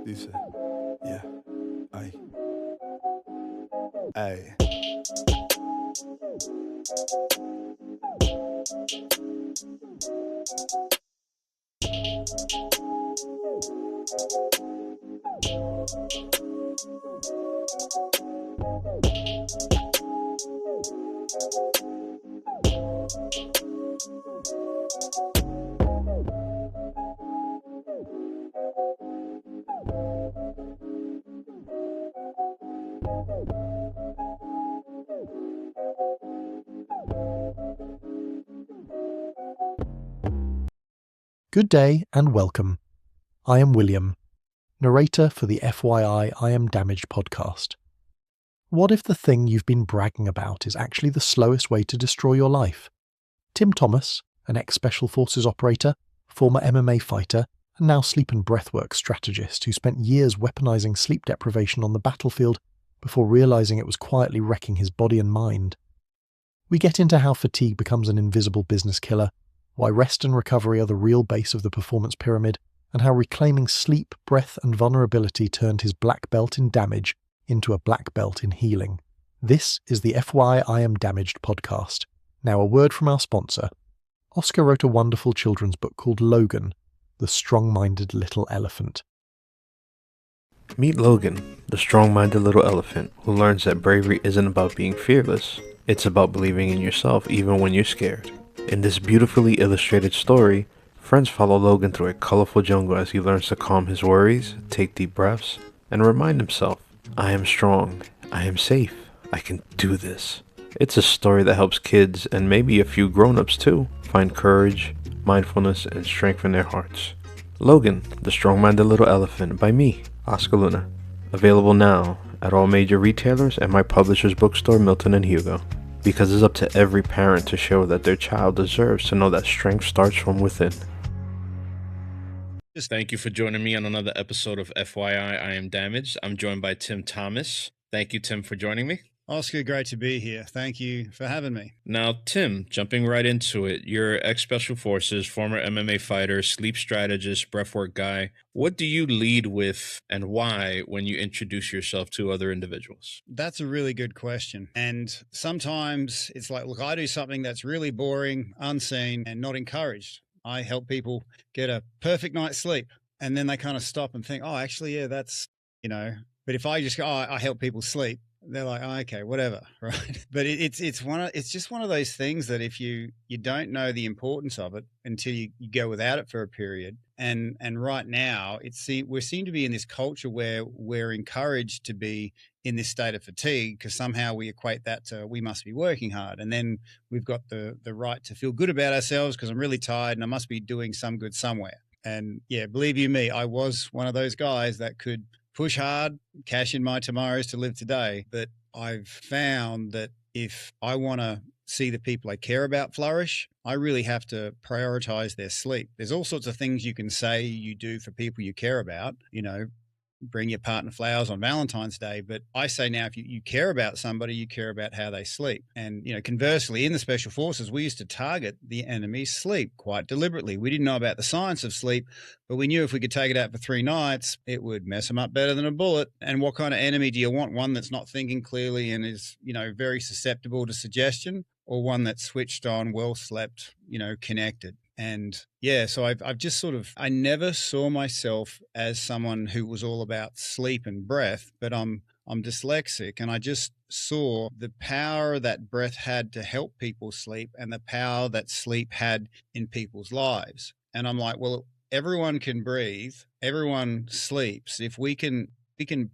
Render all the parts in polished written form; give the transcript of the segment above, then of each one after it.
Dice, yeah, ay, ay. Good day and welcome. I am William, narrator for the FYI I Am Damaged podcast. What if the thing you've been bragging about is actually the slowest way to destroy your life? Tim Thomas, an ex-Special Forces operator, former MMA fighter, and now sleep and breathwork strategist who spent years weaponizing sleep deprivation on the battlefield before realizing it was quietly wrecking his body and mind. We get into how fatigue becomes an invisible business killer, why rest and recovery are the real base of the performance pyramid, and how reclaiming sleep, breath, and vulnerability turned his black belt in damage into a black belt in healing. This is the FYI I Am Damaged podcast. Now a word from our sponsor. Oscar wrote a wonderful children's book called Logan, the strong-minded little elephant. Meet Logan, the strong-minded little elephant who learns that bravery isn't about being fearless. It's about believing in yourself even when you're scared. In this beautifully illustrated story, friends follow Logan through a colorful jungle as he learns to calm his worries, take deep breaths, and remind himself, I am strong, I am safe, I can do this. It's a story that helps kids, and maybe a few grown-ups too, find courage, mindfulness, and strength in their hearts. Logan, the strong-minded little elephant, by me, Oscar Luna. Available now at all major retailers and my publisher's bookstore, Milton and Hugo. Because it's up to every parent to show that their child deserves to know that strength starts from within. Thank you for joining me on another episode of FYI I Am Damaged. I'm joined by Tim Thomas. Thank you, Tim, for joining me. Oscar, great to be here. Thank you for having me. Now, Tim, jumping right into it, you're ex-Special Forces, former MMA fighter, sleep strategist, breathwork guy. What do you lead with and why when you introduce yourself to other individuals? That's a really good question. And sometimes it's like, look, I do something that's really boring, unseen, and not encouraged. I help people get a perfect night's sleep. And then they kind of stop and think, oh, actually, yeah, that's, but if I just go, oh, I help people sleep, they're like, oh, okay, whatever, right? But it's just one of those things that if you don't know the importance of it until you go without it for a period, and right now we seem to be in this culture where we're encouraged to be in this state of fatigue because somehow we equate that to we must be working hard, and then we've got the right to feel good about ourselves because I'm really tired and I must be doing some good somewhere. And yeah, believe you me, I was one of those guys that could push hard, cash in my tomorrows to live today. But I've found that if I want to see the people I care about flourish, I really have to prioritize their sleep. There's all sorts of things you can say you do for people you care about, bring your partner flowers on Valentine's Day. But I say now, if you care about somebody, you care about how they sleep. And, conversely, in the Special Forces, we used to target the enemy's sleep quite deliberately. We didn't know about the science of sleep, but we knew if we could take it out for 3 nights, it would mess them up better than a bullet. And what kind of enemy do you want? One that's not thinking clearly and is, very susceptible to suggestion, or one that's switched on, well slept, connected. And yeah, so I've just I never saw myself as someone who was all about sleep and breath, but I'm dyslexic, and I just saw the power that breath had to help people sleep and the power that sleep had in people's lives. And I'm like, well, everyone can breathe, everyone sleeps. If we can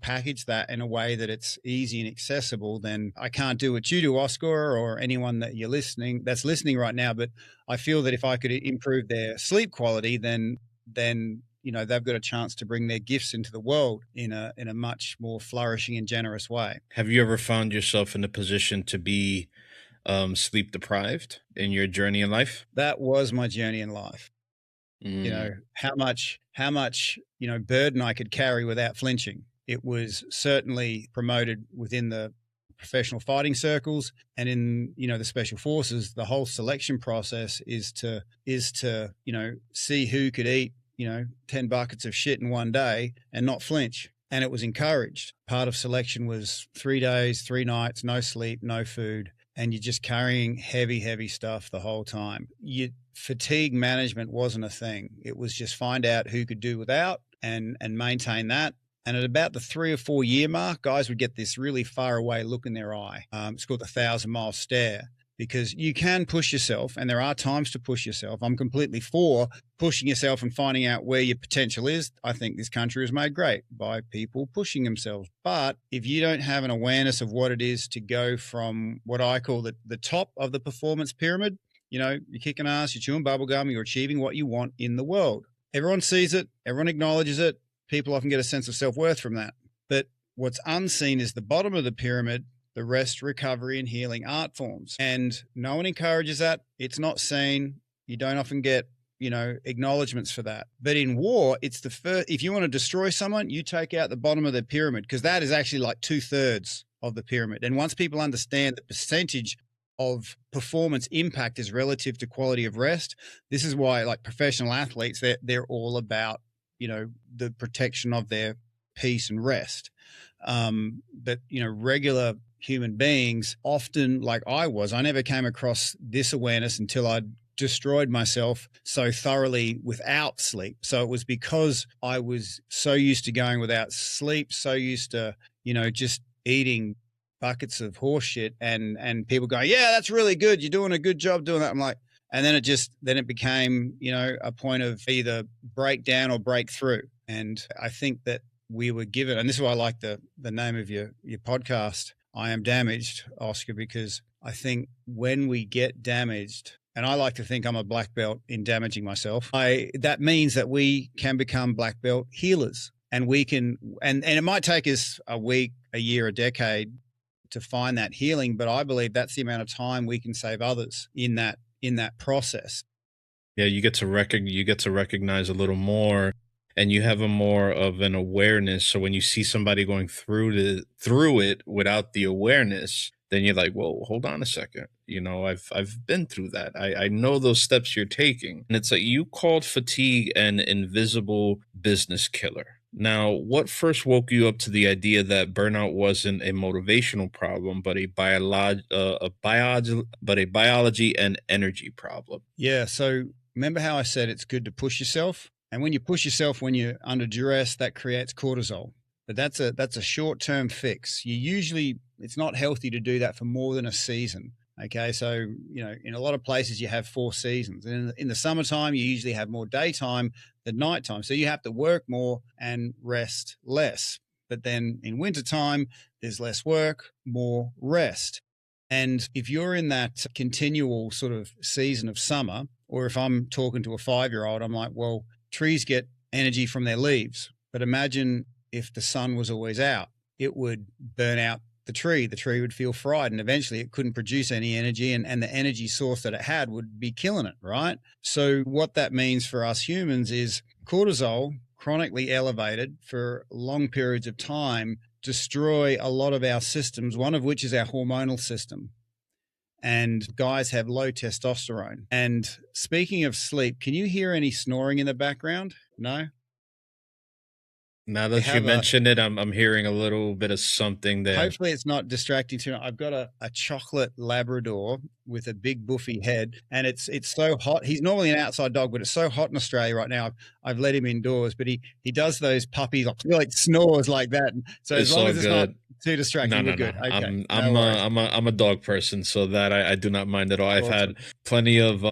package that in a way that it's easy and accessible, then I can't do what you do, Oscar, or anyone that's listening right now. But I feel that if I could improve their sleep quality, then they've got a chance to bring their gifts into the world in a much more flourishing and generous way. Have you ever found yourself in a position to be sleep deprived in your journey in life? That was my journey in life. How much burden I could carry without flinching. It was certainly promoted within the professional fighting circles, and in the Special Forces. The whole selection process is to see who could eat 10 buckets of shit in one day and not flinch. And it was encouraged. Part of selection was 3 days, 3 nights, no sleep, no food. And you're just carrying heavy, heavy stuff the whole time. Fatigue management wasn't a thing. It was just find out who could do without and maintain that. And at about the 3 or 4 year mark, guys would get this really far away look in their eye. It's called the 1,000-mile stare, because you can push yourself and there are times to push yourself. I'm completely for pushing yourself and finding out where your potential is. I think this country was made great by people pushing themselves. But if you don't have an awareness of what it is to go from what I call the top of the performance pyramid, you're kicking ass, you're chewing bubblegum, you're achieving what you want in the world. Everyone sees it. Everyone acknowledges it. People often get a sense of self-worth from that. But what's unseen is the bottom of the pyramid, the rest, recovery, and healing art forms. And no one encourages that. It's not seen. You don't often get, acknowledgements for that. But in war, it's the first. If you want to destroy someone, you take out the bottom of the pyramid, because that is actually like 2/3 of the pyramid. And once people understand the percentage of performance impact is relative to quality of rest, this is why, like professional athletes, they're all about, the protection of their peace and rest. But, regular human beings often, like I never came across this awareness until I'd destroyed myself so thoroughly without sleep. So it was because I was so used to going without sleep, so used to, just eating buckets of horse shit and people going, yeah, that's really good. You're doing a good job doing that. I'm like, and then it became, a point of either breakdown or breakthrough. And I think that we were given, and this is why I like the name of your podcast, I Am Damaged, Oscar, because I think when we get damaged, and I like to think I'm a black belt in damaging myself, that means that we can become black belt healers. And we can, and it might take us a week, a year, a decade to find that healing, but I believe that's the amount of time we can save others in that process. Yeah, you get to recognize a little more, and you have a more of an awareness. So when you see somebody going through it without the awareness, then you're like, whoa, hold on a second. I've been through that. I know those steps you're taking. And it's like, you called fatigue an invisible business killer. Now, what first woke you up to the idea that burnout wasn't a motivational problem, but a biology and energy problem? Yeah. So remember how I said it's good to push yourself? And when you push yourself, when you're under duress, that creates cortisol. But that's a short-term fix. It's not healthy to do that for more than a season. Okay. So, in a lot of places you have 4 seasons. And in the summertime, you usually have more daytime than nighttime. So you have to work more and rest less. But then in wintertime, there's less work, more rest. And if you're in that continual sort of season of summer, or if I'm talking to a 5-year-old, I'm like, well, trees get energy from their leaves. But imagine if the sun was always out, it would burn out the tree. The tree would feel fried, and eventually it couldn't produce any energy, and the energy source that it had would be killing it, right? So what that means for us humans is cortisol, chronically elevated for long periods of time, destroy a lot of our systems, one of which is our hormonal system. And guys have low testosterone. And speaking of sleep, can you hear any snoring in the background? No? Now that you mentioned it, I'm hearing a little bit of something there. Hopefully it's not distracting too much. I've got a chocolate Labrador with a big buffy head, and it's so hot. He's normally an outside dog, but it's so hot in Australia right now. I've let him indoors, but he does those puppies like snores like that. And so as long as it's not too distracting, we're good. Okay. I'm a dog person, so that I do not mind at all. I've had plenty of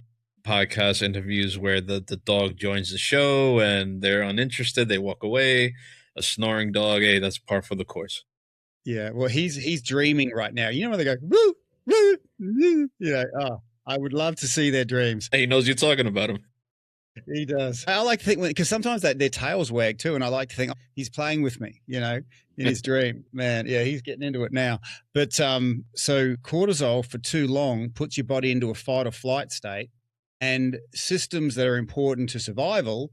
podcast interviews where the dog joins the show and they're uninterested, they walk away. A snoring dog, hey, that's par for the course. Yeah, well, he's dreaming right now. You know when they go woo, woo, woo? I would love to see their dreams. He knows you're talking about him. He does. I like to think, because sometimes their tails wag too, and I like to think, he's playing with me, in his dream. Man, yeah, he's getting into it now. But so cortisol for too long puts your body into a fight or flight state, and systems that are important to survival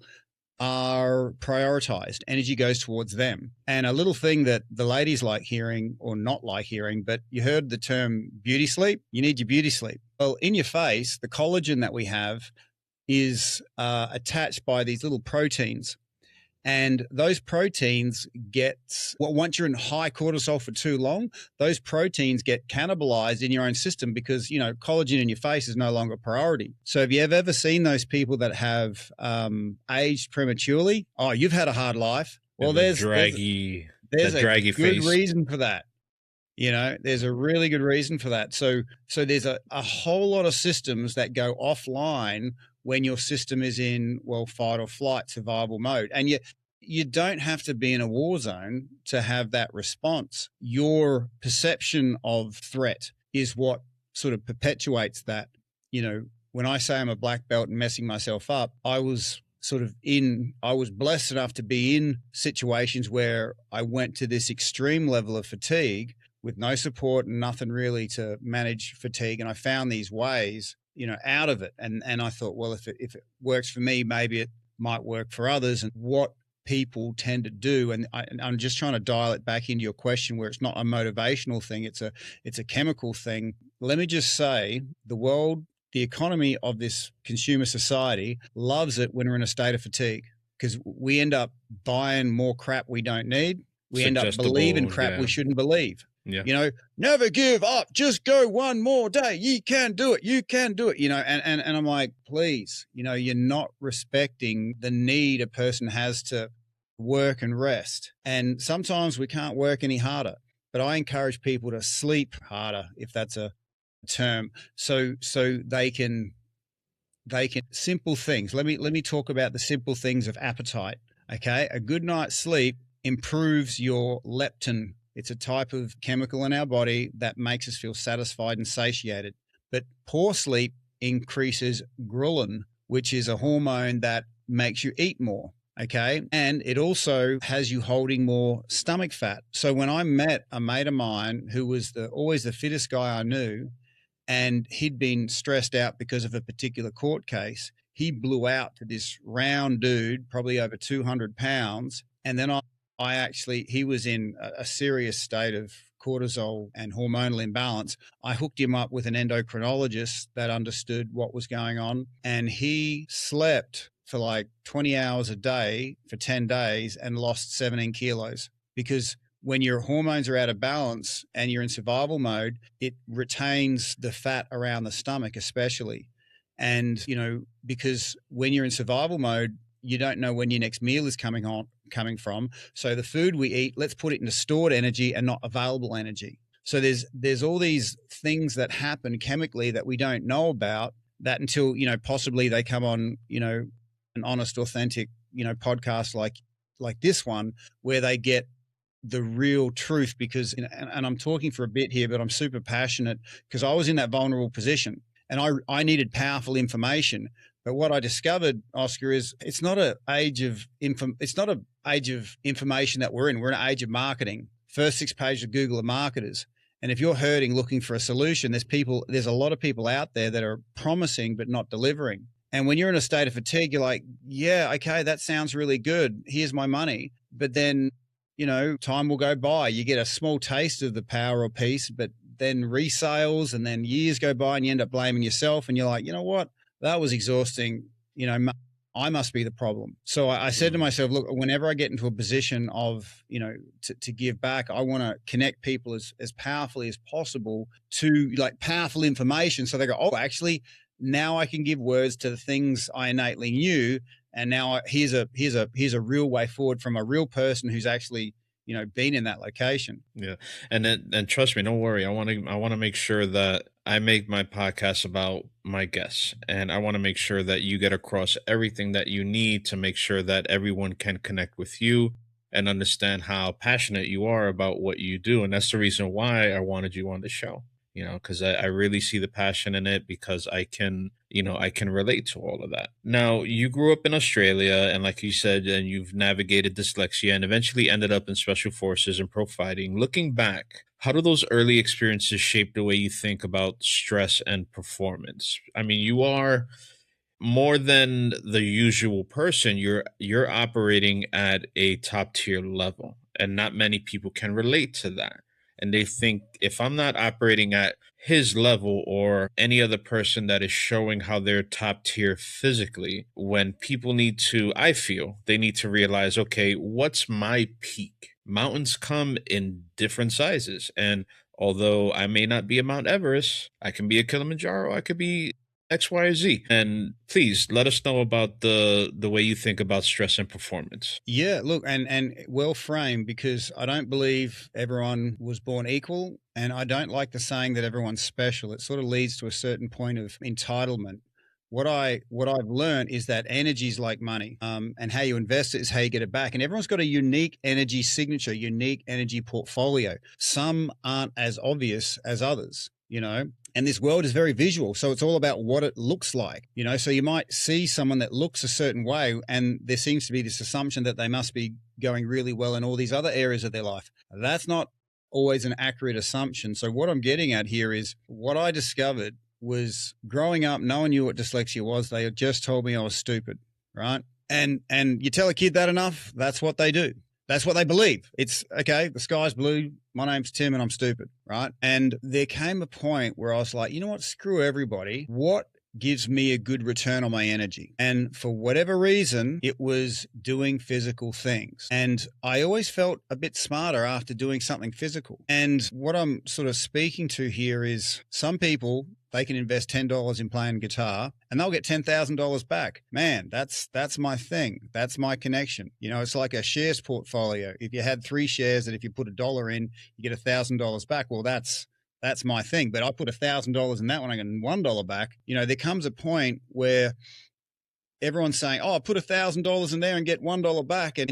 are prioritized. Energy goes towards them. And a little thing that the ladies like hearing, or not like hearing, but you heard the term beauty sleep. You need your beauty sleep. Well, in your face, the collagen that we have is attached by these little proteins. And those proteins once you're in high cortisol for too long, those proteins get cannibalized in your own system because, collagen in your face is no longer a priority. So have you ever seen those people that have aged prematurely? Oh, you've had a hard life. Well, there's draggy good face. reason for that. There's a really good reason for that. So there's a whole lot of systems that go offline when your system is in, fight or flight survival mode. And you don't have to be in a war zone to have that response. Your perception of threat is what sort of perpetuates that. When I say I'm a black belt and messing myself up, I was blessed enough to be in situations where I went to this extreme level of fatigue with no support and nothing really to manage fatigue. And I found these ways, out of it. And I thought, well, if it works for me, maybe it might work for others. And what people tend to do, and I'm just trying to dial it back into your question where it's not a motivational thing, it's a chemical thing. Let me just say, the economy of this consumer society loves it when we're in a state of fatigue, because we end up buying more crap we don't need. We end up believing crap we shouldn't believe. Yeah. Never give up. Just go one more day. You can do it. You can do it. And I'm like, please, you're not respecting the need a person has to work and rest. And sometimes we can't work any harder, but I encourage people to sleep harder, if that's a term, so they can simple things. Let me talk about the simple things of appetite. Okay. A good night's sleep improves your leptin. It's a type of chemical in our body that makes us feel satisfied and satiated. But poor sleep increases ghrelin, which is a hormone that makes you eat more. Okay. And it also has you holding more stomach fat. So when I met a mate of mine who was always the fittest guy I knew, and he'd been stressed out because of a particular court case, he blew out to this round dude, probably over 200 pounds. And then he was in a serious state of cortisol and hormonal imbalance. I hooked him up with an endocrinologist that understood what was going on. And he slept for like 20 hours a day for 10 days and lost 17 kilos. Because when your hormones are out of balance and you're in survival mode, it retains the fat around the stomach, especially. And, because when you're in survival mode, you don't know when your next meal is coming from. So the food we eat, let's put it into stored energy and not available energy. So there's all these things that happen chemically that we don't know about, that until, possibly they come on, an honest, authentic, podcast like this one, where they get the real truth. Because, and I'm talking for a bit here, but I'm super passionate because I was in that vulnerable position and I needed powerful information. But what I discovered, Oscar, is it's not an age of information that we're in. We're in an age of marketing. First 6 pages of Google are marketers. And if you're hurting, looking for a solution, there's a lot of people out there that are promising but not delivering. And when you're in a state of fatigue, you're like, yeah, okay, that sounds really good. Here's my money. But then, time will go by. You get a small taste of the power or peace, but then resales, and then years go by and you end up blaming yourself. And you're like, you know what? That was exhausting. I must be the problem. So I said to myself, look, whenever I get into a position of, to give back, I want to connect people as powerfully as possible to like powerful information. So they go, oh, actually, now I can give words to the things I innately knew. And now here's a real way forward from a real person who's actually, been in that location. Yeah. And trust me, don't worry. I want to make sure that I make my podcast about my guests, and I want to make sure that you get across everything that you need to make sure that everyone can connect with you and understand how passionate you are about what you do. And that's the reason why I wanted you on the show, because I really see the passion in it, because I can relate to all of that. Now, you grew up in Australia, and like you said, and you've navigated dyslexia and eventually ended up in special forces and pro fighting. Looking back, how do those early experiences shape the way you think about stress and performance? I mean, you are more than the usual person. You're operating at a top tier level, and not many people can relate to that. and they think if I'm not operating at his level or any other person that is showing how they're top tier physically, when people need to, I feel they need to realize, okay, what's my peak? Mountains come in different sizes. And although I may not be a Mount Everest, I can be a Kilimanjaro, I could be X, Y, or Z. And please let us know about the way you think about stress and performance. Yeah, look, and well framed, because I don't believe everyone was born equal, and I don't like the saying that everyone's special. It sort of leads to a certain point of entitlement. What I've learned is that energy is like money, and how you invest it is how you get it back. And everyone's got a unique energy signature, unique energy portfolio. Some aren't as obvious as others, you know. And this world is very visual. So it's all about what it looks like, you know. So you might see someone that looks a certain way, and there seems to be this assumption that they must be going really well in all these other areas of their life. That's not always an accurate assumption. So what I'm getting at here is what I discovered was growing up, no one knew what dyslexia was. They had just told me I was stupid, right? And you tell a kid that enough, that's what they do. That's what they believe. It's okay, the sky's blue, my name's Tim and I'm stupid, right? And there came a point where I was like, you know what, screw everybody. What gives me a good return on my energy? And for whatever reason, it was doing physical things. And I always felt a bit smarter after doing something physical. And what I'm sort of speaking to here is some people, they can invest $10 in playing guitar and they'll get $10,000 back. Man, that's my thing. That's my connection. You know, it's like a shares portfolio. If you had 3 shares that if you put $1 in, you get $1,000 back. Well, that's my thing. But I put $1,000 in that one, I get $1 back. You know, there comes a point where everyone's saying, oh, put $1,000 in there and get $1 back. And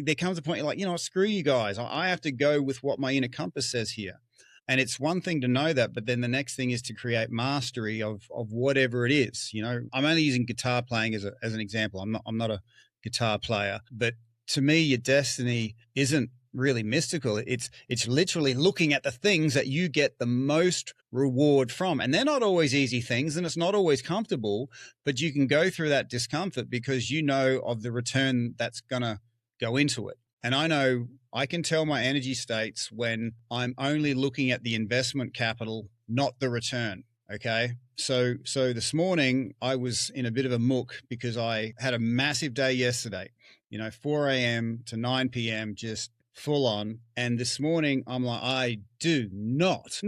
there comes a point you're like, you know what, screw you guys. I have to go with what my inner compass says here. And it's one thing to know that, but then the next thing is to create mastery of whatever it is. You know, I'm only using guitar playing as an example. I'm not a guitar player, but to me, your destiny isn't really mystical. It's literally looking at the things that you get the most reward from. And they're not always easy things, and it's not always comfortable, but you can go through that discomfort because you know of the return that's going to go into it. And I know I can tell my energy states when I'm only looking at the investment capital, not the return. Okay. So this morning I was in a bit of a muck because I had a massive day yesterday, you know, 4 a.m. to 9 p.m. just full on. And this morning I'm like, I do not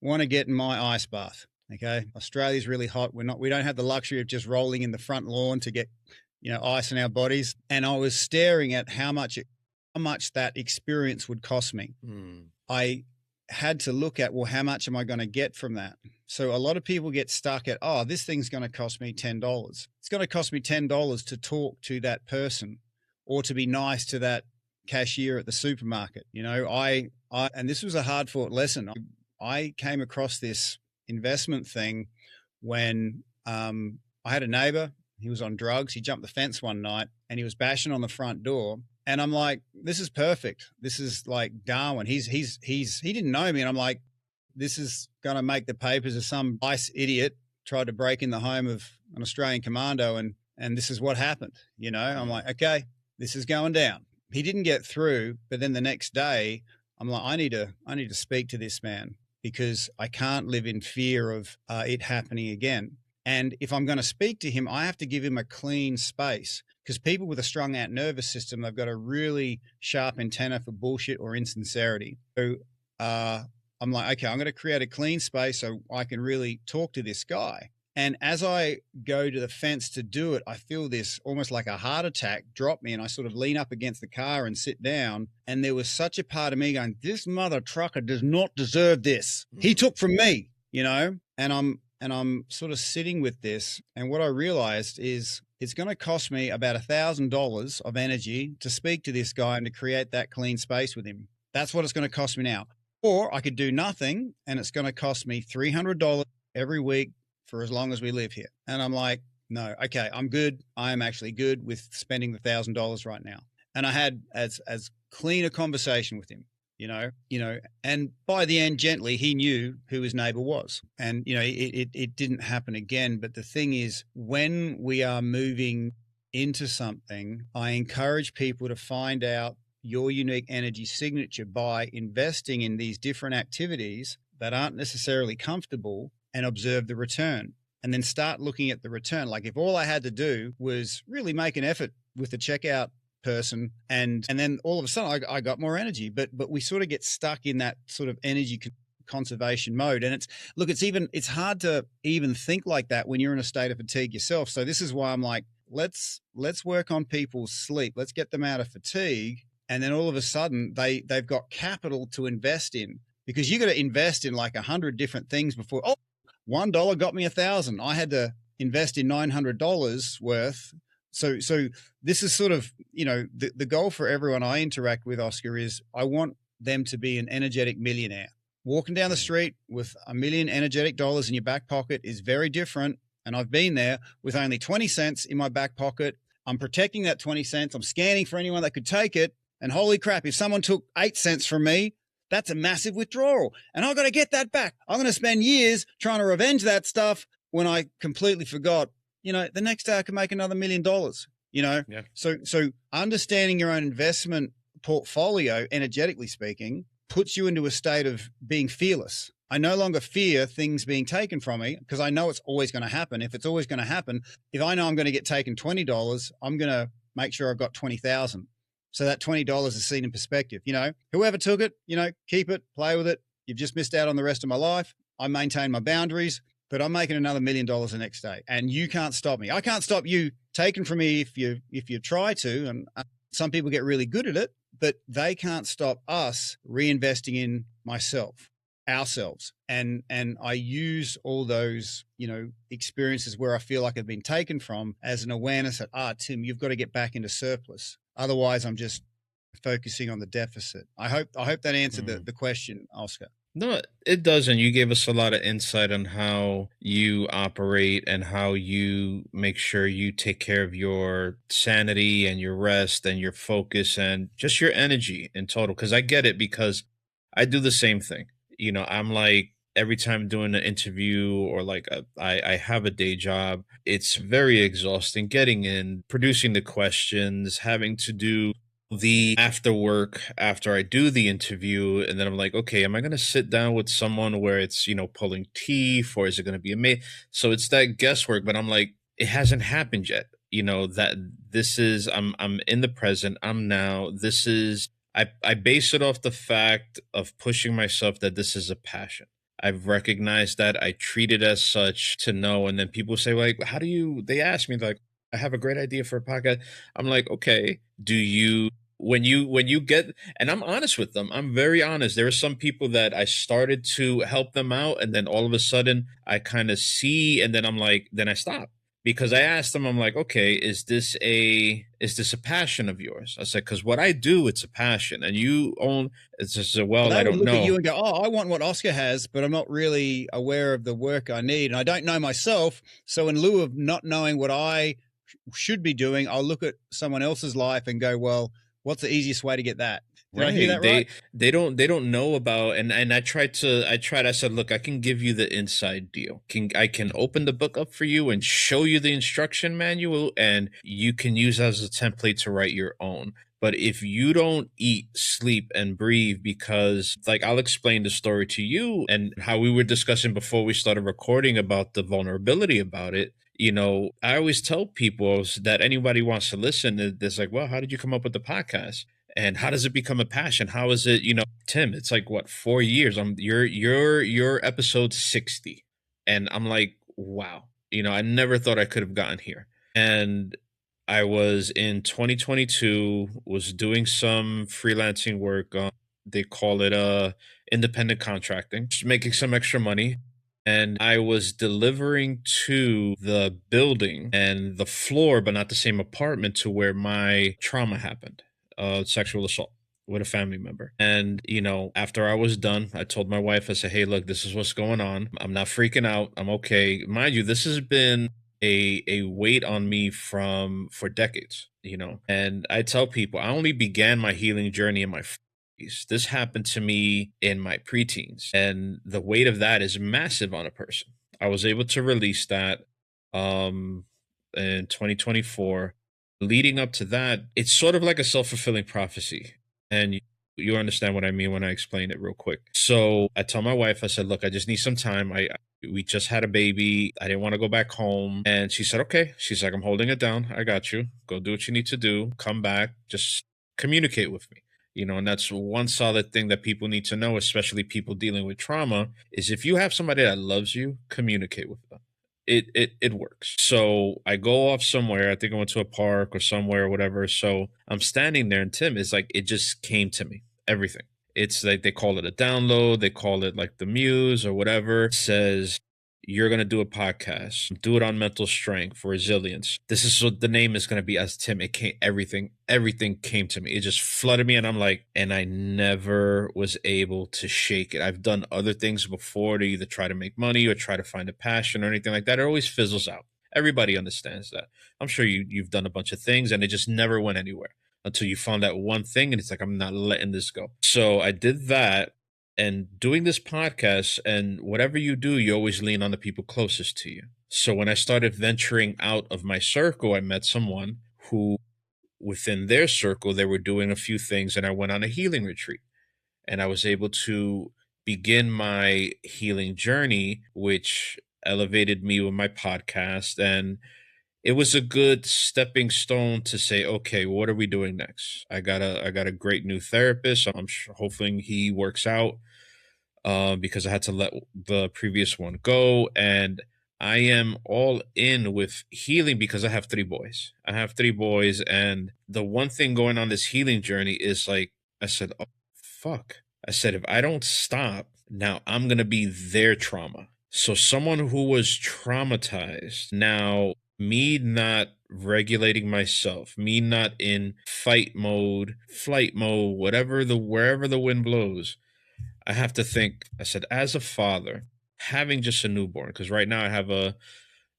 want to get in my ice bath. Okay. Australia's really hot. We don't have the luxury of just rolling in the front lawn to get, you know, ice in our bodies. And I was staring at how much that experience would cost me. I had to look at, well, how much am I going to get from that? So a lot of people get stuck at, oh, this thing's going to cost me $10. It's going to cost me $10 to talk to that person or to be nice to that cashier at the supermarket. You know, I and this was a hard fought lesson. I came across this investment thing when I had a neighbor. He was on drugs. He jumped the fence one night and he was bashing on the front door. And I'm like, this is perfect. This is like Darwin. He didn't know me. And I'm like, this is going to make the papers as some ice idiot tried to break in the home of an Australian commando. And this is what happened. You know, I'm like, okay, this is going down. He didn't get through. But then the next day I'm like, I need to speak to this man because I can't live in fear of it happening again. And if I'm going to speak to him, I have to give him a clean space because people with a strung out nervous system, they've got a really sharp antenna for bullshit or insincerity. So I'm like, okay, I'm going to create a clean space so I can really talk to this guy. And as I go to the fence to do it, I feel this almost like a heart attack drop me. And I sort of lean up against the car and sit down. And there was such a part of me going, this mother trucker does not deserve this. He took from me, you know, and I'm sort of sitting with this. And what I realized is it's going to cost me about $1,000 of energy to speak to this guy and to create that clean space with him. That's what it's going to cost me now. Or I could do nothing and it's going to cost me $300 every week for as long as we live here. And I'm like, no, okay, I'm good. I am actually good with spending the $1,000 right now. And I had as clean a conversation with him. You know, and by the end, gently, he knew who his neighbor was. And, you know, it didn't happen again. But the thing is, when we are moving into something, I encourage people to find out your unique energy signature by investing in these different activities that aren't necessarily comfortable, and observe the return. And then start looking at the return. Like if all I had to do was really make an effort with the checkout person, and then all of a sudden I got more energy. But we sort of get stuck in that sort of energy conservation mode. And it's hard to even think like that when you're in a state of fatigue yourself. So this is why I'm like, let's work on people's sleep. Let's get them out of fatigue. And then all of a sudden they've got capital to invest in, because you got to invest in like 100 different things before. Oh, $1 got me 1,000. I had to invest in $900 worth. So this is sort of, the goal for everyone I interact with, Oscar, is I want them to be an energetic millionaire. Walking down the street with $1 million energetic dollars in your back pocket is very different. And I've been there with only 20 cents in my back pocket. I'm protecting that 20 cents. I'm scanning for anyone that could take it. And holy crap, if someone took 8 cents from me, that's a massive withdrawal. And I've got to get that back. I'm going to spend years trying to revenge that stuff when I completely forgot, the next day I can make another $1 million, Yeah. So understanding your own investment portfolio, energetically speaking, puts you into a state of being fearless. I no longer fear things being taken from me, because I know it's always going to happen. If it's always going to happen, if I know I'm going to get taken $20, I'm going to make sure I've got 20,000. So that $20 is seen in perspective. Whoever took it, keep it, play with it. You've just missed out on the rest of my life. I maintain my boundaries, but I'm making another $1 million the next day, and you can't stop me. I can't stop you taking from me if you try to. And some people get really good at it, but they can't stop us reinvesting in ourselves. And I use all those, experiences where I feel like I've been taken from as an awareness that, Tim, you've got to get back into surplus. Otherwise, I'm just focusing on the deficit. I hope that answered the question, Oscar. No, it doesn't. You gave us a lot of insight on how you operate and how you make sure you take care of your sanity and your rest and your focus and just your energy in total. Because I get it, because I do the same thing. I'm like, every time doing an interview or like I have a day job, it's very exhausting getting in, producing the questions, having to do the after work after I do the interview. And then I'm like, okay, am I going to sit down with someone where it's, pulling teeth, or is it going to be a mate? So it's that guesswork, but I'm like, it hasn't happened yet. That this is, I'm in the present. I'm now, this is, I base it off the fact of pushing myself that this is a passion. I've recognized that. I treat it as such to know. And then people say, like, they ask me, like, I have a great idea for a podcast. I'm like, okay, when you get, and I'm honest with them, I'm very honest. There are some people that I started to help them out, and then all of a sudden I kind of see, and then I'm like, then I stop. Because I asked them, I'm like, okay, is this a passion of yours? I said, because what I do, it's a passion, and it's just I don't look know. At you and go, oh, I want what Oscar has, but I'm not really aware of the work I need, and I don't know myself. So in lieu of not knowing what I should be doing, I'll look at someone else's life and go, well, what's the easiest way to get that? Did I hear that right? They don't know about, and I said, look, I can give you the inside deal. I can open the book up for you and show you the instruction manual, and you can use as a template to write your own. But if you don't eat, sleep, and breathe, because like I'll explain the story to you and how we were discussing before we started recording about the vulnerability about it. I always tell people that anybody wants to listen, it's like, well, how did you come up with the podcast? And how does it become a passion? How is it, Tim, it's like what, 4 years? You're episode 60. And I'm like, wow, I never thought I could have gotten here. And I was in 2022, was doing some freelancing work. They call it independent contracting, just making some extra money. And I was delivering to the building and the floor, but not the same apartment, to where my trauma happened, sexual assault with a family member. And, after I was done, I told my wife, I said, hey, look, this is what's going on. I'm not freaking out. I'm okay. Mind you, this has been a weight on me for decades, and I tell people I only began my healing journey in my 40s. This happened to me in my preteens, and the weight of that is massive on a person. I was able to release that in 2024. Leading up to that, it's sort of like a self-fulfilling prophecy. And you understand what I mean when I explain it real quick. So I tell my wife, I said, look, I just need some time. We just had a baby. I didn't want to go back home. And she said, okay. She's like, I'm holding it down. I got you. Go do what you need to do. Come back. Just communicate with me. And that's one solid thing that people need to know, especially people dealing with trauma, is if you have somebody that loves you, communicate with them. It works. So I go off somewhere. I think I went to a park or somewhere or whatever. So I'm standing there, and Tim is like, it just came to me. Everything. It's like they call it a download. They call it like the muse or whatever. It says you're going to do a podcast, do it on mental strength, resilience. This is what the name is going to be as Tim. It came, everything came to me. It just flooded me. And I'm like, and I never was able to shake it. I've done other things before to either try to make money or try to find a passion or anything like that. It always fizzles out. Everybody understands that. I'm sure you've done a bunch of things and it just never went anywhere until you found that one thing and it's like, I'm not letting this go. So I did that. And doing this podcast, and whatever you do, you always lean on the people closest to you. So when I started venturing out of my circle, I met someone who within their circle, they were doing a few things, and I went on a healing retreat. And I was able to begin my healing journey, which elevated me with my podcast. And it was a good stepping stone to say, okay, what are we doing next? I got a great new therapist. I'm hoping he works out because I had to let the previous one go. And I am all in with healing because I have 3 boys. And the one thing going on this healing journey is like, I said, oh, fuck. I said, if I don't stop, now I'm going to be their trauma. So someone who was traumatized, now me not regulating myself, me not in fight mode, flight mode, wherever the wind blows, I have to think. I said, as a father, having just a newborn, because right now I have a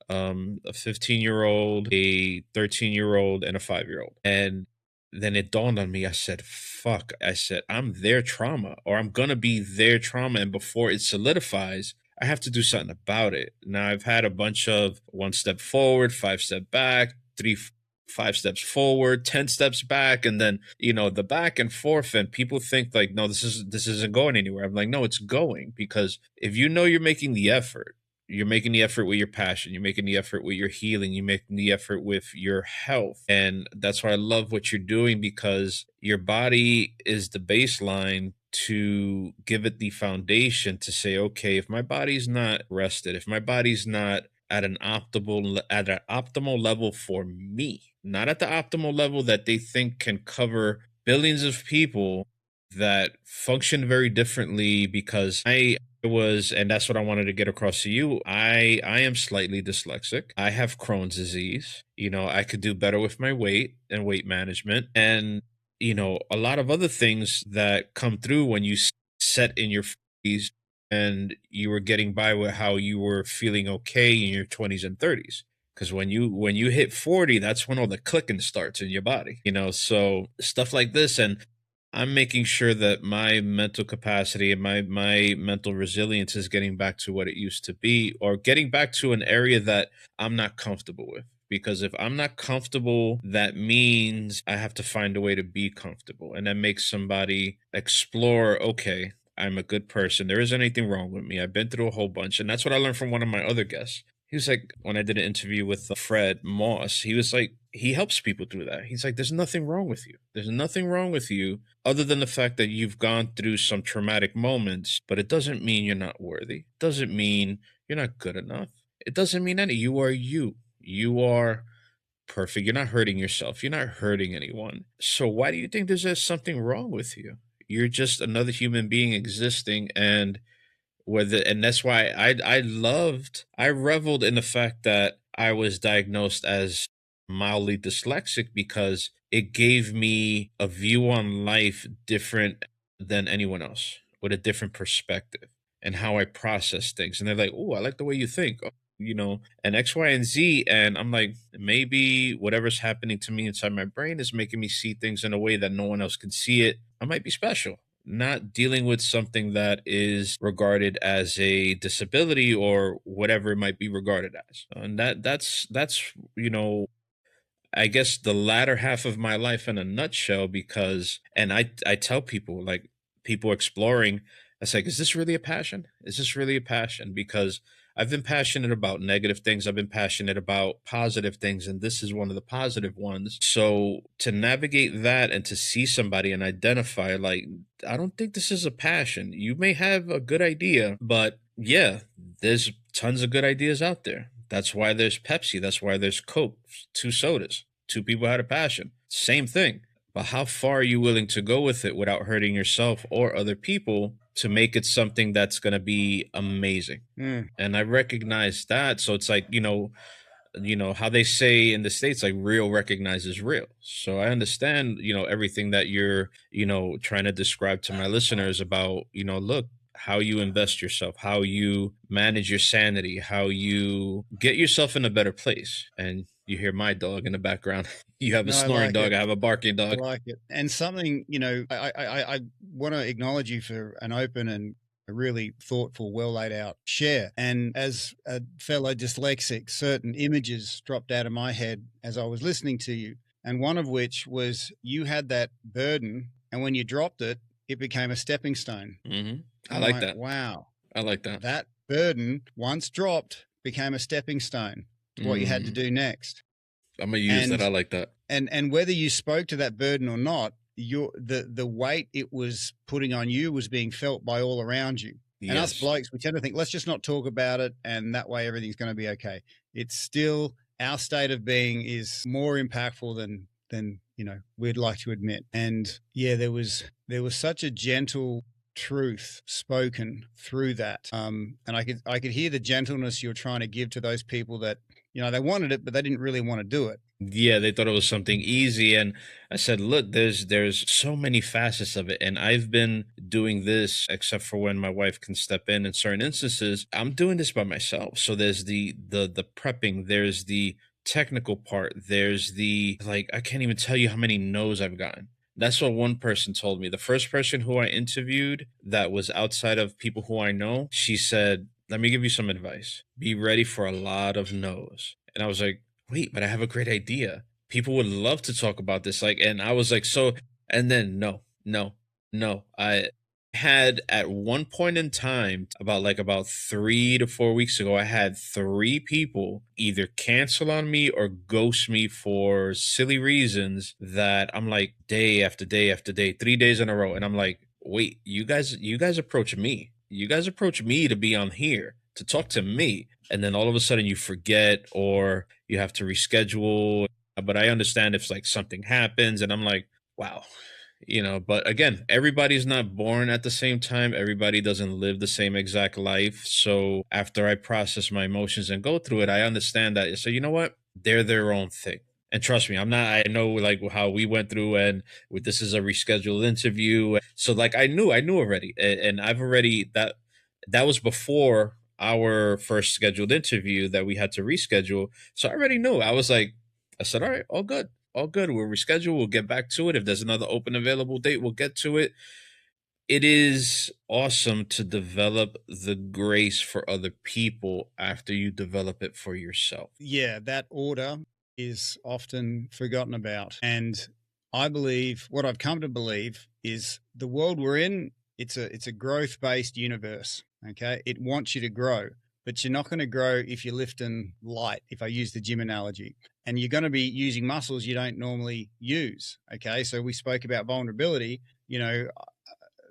15-year-old, a 13-year-old, and a 5-year-old. And then it dawned on me, I said, fuck. I said, I'm their trauma, or I'm going to be their trauma. And before it solidifies, I have to do something about it. Now, I've had a bunch of 1 step forward, 5 step back, 5 steps forward, 10 steps back, and then, the back and forth. And people think like, no, this isn't going anywhere. I'm like, no, it's going, because if you're making the effort, you're making the effort with your passion, you're making the effort with your healing, you're making the effort with your health. And that's why I love what you're doing, because your body is the baseline to give it the foundation to say, okay, if my body's not rested, if my body's not at an optimal level for me, not at the optimal level that they think can cover billions of people that function very differently, because and that's what I wanted to get across to you. I am slightly dyslexic. I have Crohn's disease. I could do better with my weight and weight management, and a lot of other things that come through when you set in your 40s and you were getting by with how you were feeling okay in your 20s and 30s. Because when you hit 40, that's when all the clicking starts in your body. So stuff like this. And I'm making sure that my mental capacity and my mental resilience is getting back to what it used to be, or getting back to an area that I'm not comfortable with. Because if I'm not comfortable, that means I have to find a way to be comfortable. And that makes somebody explore, okay, I'm a good person. There isn't anything wrong with me. I've been through a whole bunch. And that's what I learned from one of my other guests. He was like, when I did an interview with Fred Moss, he was like, he helps people through that. He's like, there's nothing wrong with you. There's nothing wrong with you other than the fact that you've gone through some traumatic moments, but it doesn't mean you're not worthy. It doesn't mean you're not good enough. It doesn't mean any. You are you. You are perfect. You're not hurting yourself. You're not hurting anyone. So why do you think there's just something wrong with you? You're just another human being existing, and that's why I reveled in the fact that I was diagnosed as mildly dyslexic, because it gave me a view on life different than anyone else, with a different perspective and how I process things. And they're like, oh, I like the way you think, and X, Y, and Z. And I'm like, maybe whatever's happening to me inside my brain is making me see things in a way that no one else can see it. I might be special, not dealing with something that is regarded as a disability or whatever it might be regarded as. And that's I guess the latter half of my life in a nutshell, because, and I tell people, like, people exploring, I say, is this really a passion? Is this really a passion? Because I've been passionate about negative things. I've been passionate about positive things, and this is one of the positive ones. So to navigate that and to see somebody and identify, like, I don't think this is a passion. You may have a good idea, but yeah, there's tons of good ideas out there. That's why there's Pepsi. That's why there's Coke, two sodas. Two people had a passion. Same thing. But how far are you willing to go with it without hurting yourself or other people to make it something that's going to be amazing? And I recognize that. So it's like, how they say in the States, like, real recognizes real. So I understand, everything that you're, trying to describe to my listeners about, look, how you invest yourself, how you manage your sanity, how you get yourself in a better place. And you hear my dog in the background. You have a No, I snoring like dog. it. I have a barking I dog. like it. And something, I want to acknowledge you for an open and a really thoughtful, well laid out share. And as a fellow dyslexic, certain images dropped out of my head as I was listening to you. And one of which was you had that burden, and when you dropped it, it became a stepping stone. Mm-hmm. I I'm like that. Wow. I like that. That burden, once dropped, became a stepping stone to what you had to do next. I'm gonna use that. I like that. And whether you spoke to that burden or not, the weight it was putting on you was being felt by all around you. And Yes. us blokes, we tend to think, let's just not talk about it, and that way everything's going to be okay. It's still, our state of being is more impactful than we'd like to admit. And yeah, there was such a gentle truth spoken through that, and I could hear the gentleness you're trying to give to those people that they wanted it, but they didn't really want to do it. Yeah, they thought it was something easy. And I said, look, there's so many facets of it. And I've been doing this, except for when my wife can step in certain instances. I'm doing this by myself. So there's the prepping, there's the technical part, there's the, like, I can't even tell you how many no's I've gotten. That's what one person told me. The first person who I interviewed that was outside of people who I know, she said, let me give you some advice. Be ready for a lot of no's. And I was like, wait, but I have a great idea. People would love to talk about this. Like, and I was like, so, and then no. I had at one point in time, about 3 to 4 weeks ago, I had 3 people either cancel on me or ghost me for silly reasons that I'm like, day after day after day, 3 days in a row. And I'm like, wait, you guys approach me. You guys approach me to be on here, to talk to me. And then all of a sudden you forget, or you have to reschedule. But I understand if like something happens, and I'm like, wow, but again, everybody's not born at the same time. Everybody doesn't live the same exact life. So after I process my emotions and go through it, I understand that. So you know what? They're their own thing. And trust me, I know like how we went through, and this is a rescheduled interview. So like I knew already. And I've already, that was before our first scheduled interview that we had to reschedule. So I already knew. I said, all right, all good. All good. We'll reschedule. We'll get back to it. If there's another open available date, we'll get to it. It is awesome to develop the grace for other people after you develop it for yourself. Yeah, that order is often forgotten about. And I believe, what I've come to believe, is the world we're in, it's a growth-based universe. Okay. It wants you to grow, but you're not going to grow if you're lifting light, if I use the gym analogy. And you're going to be using muscles you don't normally use. Okay. So we spoke about vulnerability.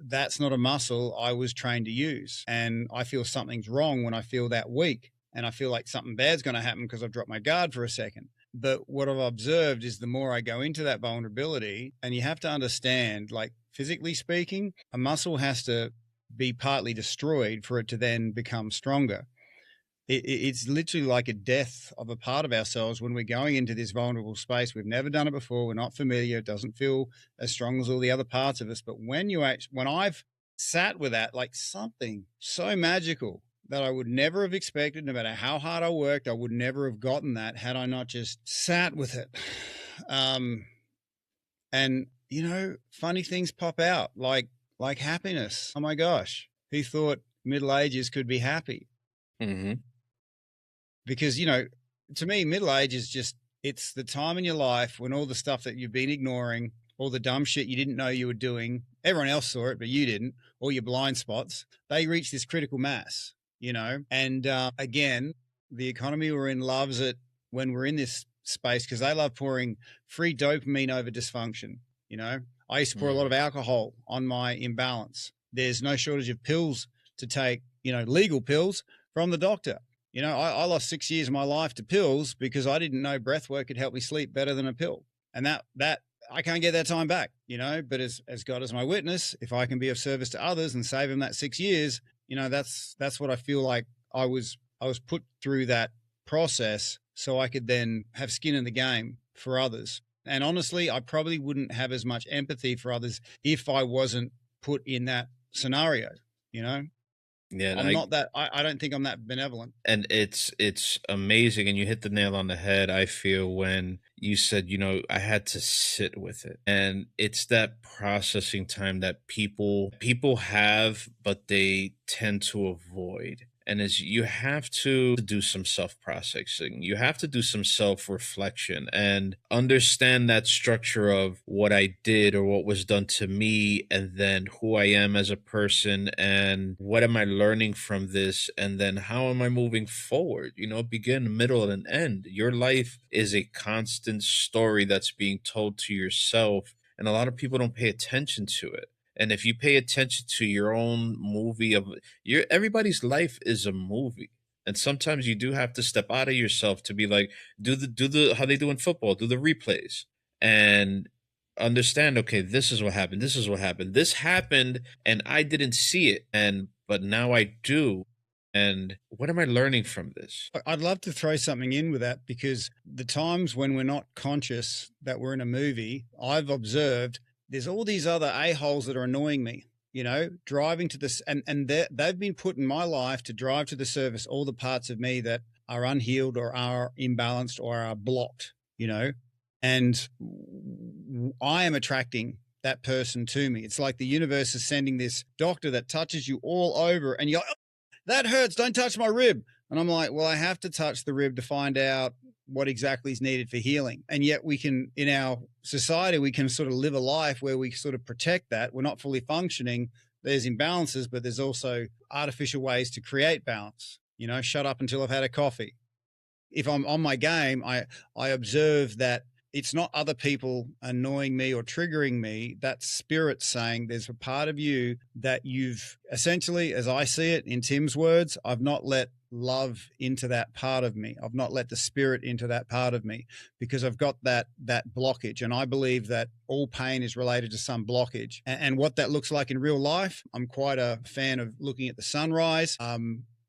That's not a muscle I was trained to use. And I feel something's wrong when I feel that weak. And I feel like something bad's going to happen because I've dropped my guard for a second. But what I've observed is the more I go into that vulnerability, and you have to understand, like physically speaking, a muscle has to be partly destroyed for it to then become stronger. It's literally like a death of a part of ourselves when we're going into this vulnerable space. We've never done it before. We're not familiar. It doesn't feel as strong as all the other parts of us. But when I've sat with that, like something so magical that I would never have expected, no matter how hard I worked, I would never have gotten that had I not just sat with it. And funny things pop out like happiness. Oh my gosh. Who thought middle ages could be happy? Mm-hmm. Because, to me, middle age is It's the time in your life when all the stuff that you've been ignoring, all the dumb shit you didn't know you were doing, everyone else saw it, but you didn't, all your blind spots, they reach this critical mass, you know? And again, the economy we're in loves it when we're in this space because they love pouring free dopamine over dysfunction. You know, I used to pour a lot of alcohol on my imbalance. There's no shortage of pills to take, you know, legal pills from the doctor. You know, I lost 6 years of my life to pills because I didn't know breath work could help me sleep better than a pill. And that I can't get that time back, you know, but as God is my witness, if I can be of service to others and save them that 6 years, you know, that's what I feel like I was put through that process so I could then have skin in the game for others. And honestly, I probably wouldn't have as much empathy for others if I wasn't put in that scenario, you know? Yeah, I'm not that, I don't think I'm that benevolent. and it's amazing, and you hit the nail on the head. I feel when you said, you know, I had to sit with it, and it's that processing time that people have, but they tend to avoid. And is you have to do some self processing. You have to do some self reflection and understand that structure of what I did or what was done to me, and then who I am as a person, and what am I learning from this, and then how am I moving forward? You know, begin, middle, and end. Your life is a constant story that's being told to yourself, and a lot of people don't pay attention to it. And if you pay attention to your own movie of your everybody's life is a movie. And sometimes you do have to step out of yourself to be like, do the how they do in football, do the replays and understand, okay, this is what happened, this is what happened, this happened, and I didn't see it, and but now I do. And what am I learning from this? I'd love to throw something in with that because the times when we're not conscious that we're in a movie, I've observed there's all these other a-holes that are annoying me, you know, driving to this, and they've been put in my life to drive to the surface all the parts of me that are unhealed or are imbalanced or are blocked, you know, and I am attracting that person to me. It's like the universe is sending this doctor that touches you all over, and you're like, oh, that hurts, don't touch my rib. And I'm like, well, I have to touch the rib to find out what exactly is needed for healing. And yet we can, in our society, we can sort of live a life where we sort of protect that. We're not fully functioning. There's imbalances, but there's also artificial ways to create balance. You know, shut up until I've had a coffee. If I'm on my game, I observe that it's not other people annoying me or triggering me. That's spirit saying there's a part of you that you've essentially, as I see it in Tim's words, I've not let love into that part of me. I've not let the spirit into that part of me because I've got that blockage. And I believe that all pain is related to some blockage. And what that looks like in real life, I'm quite a fan of looking at the sunrise.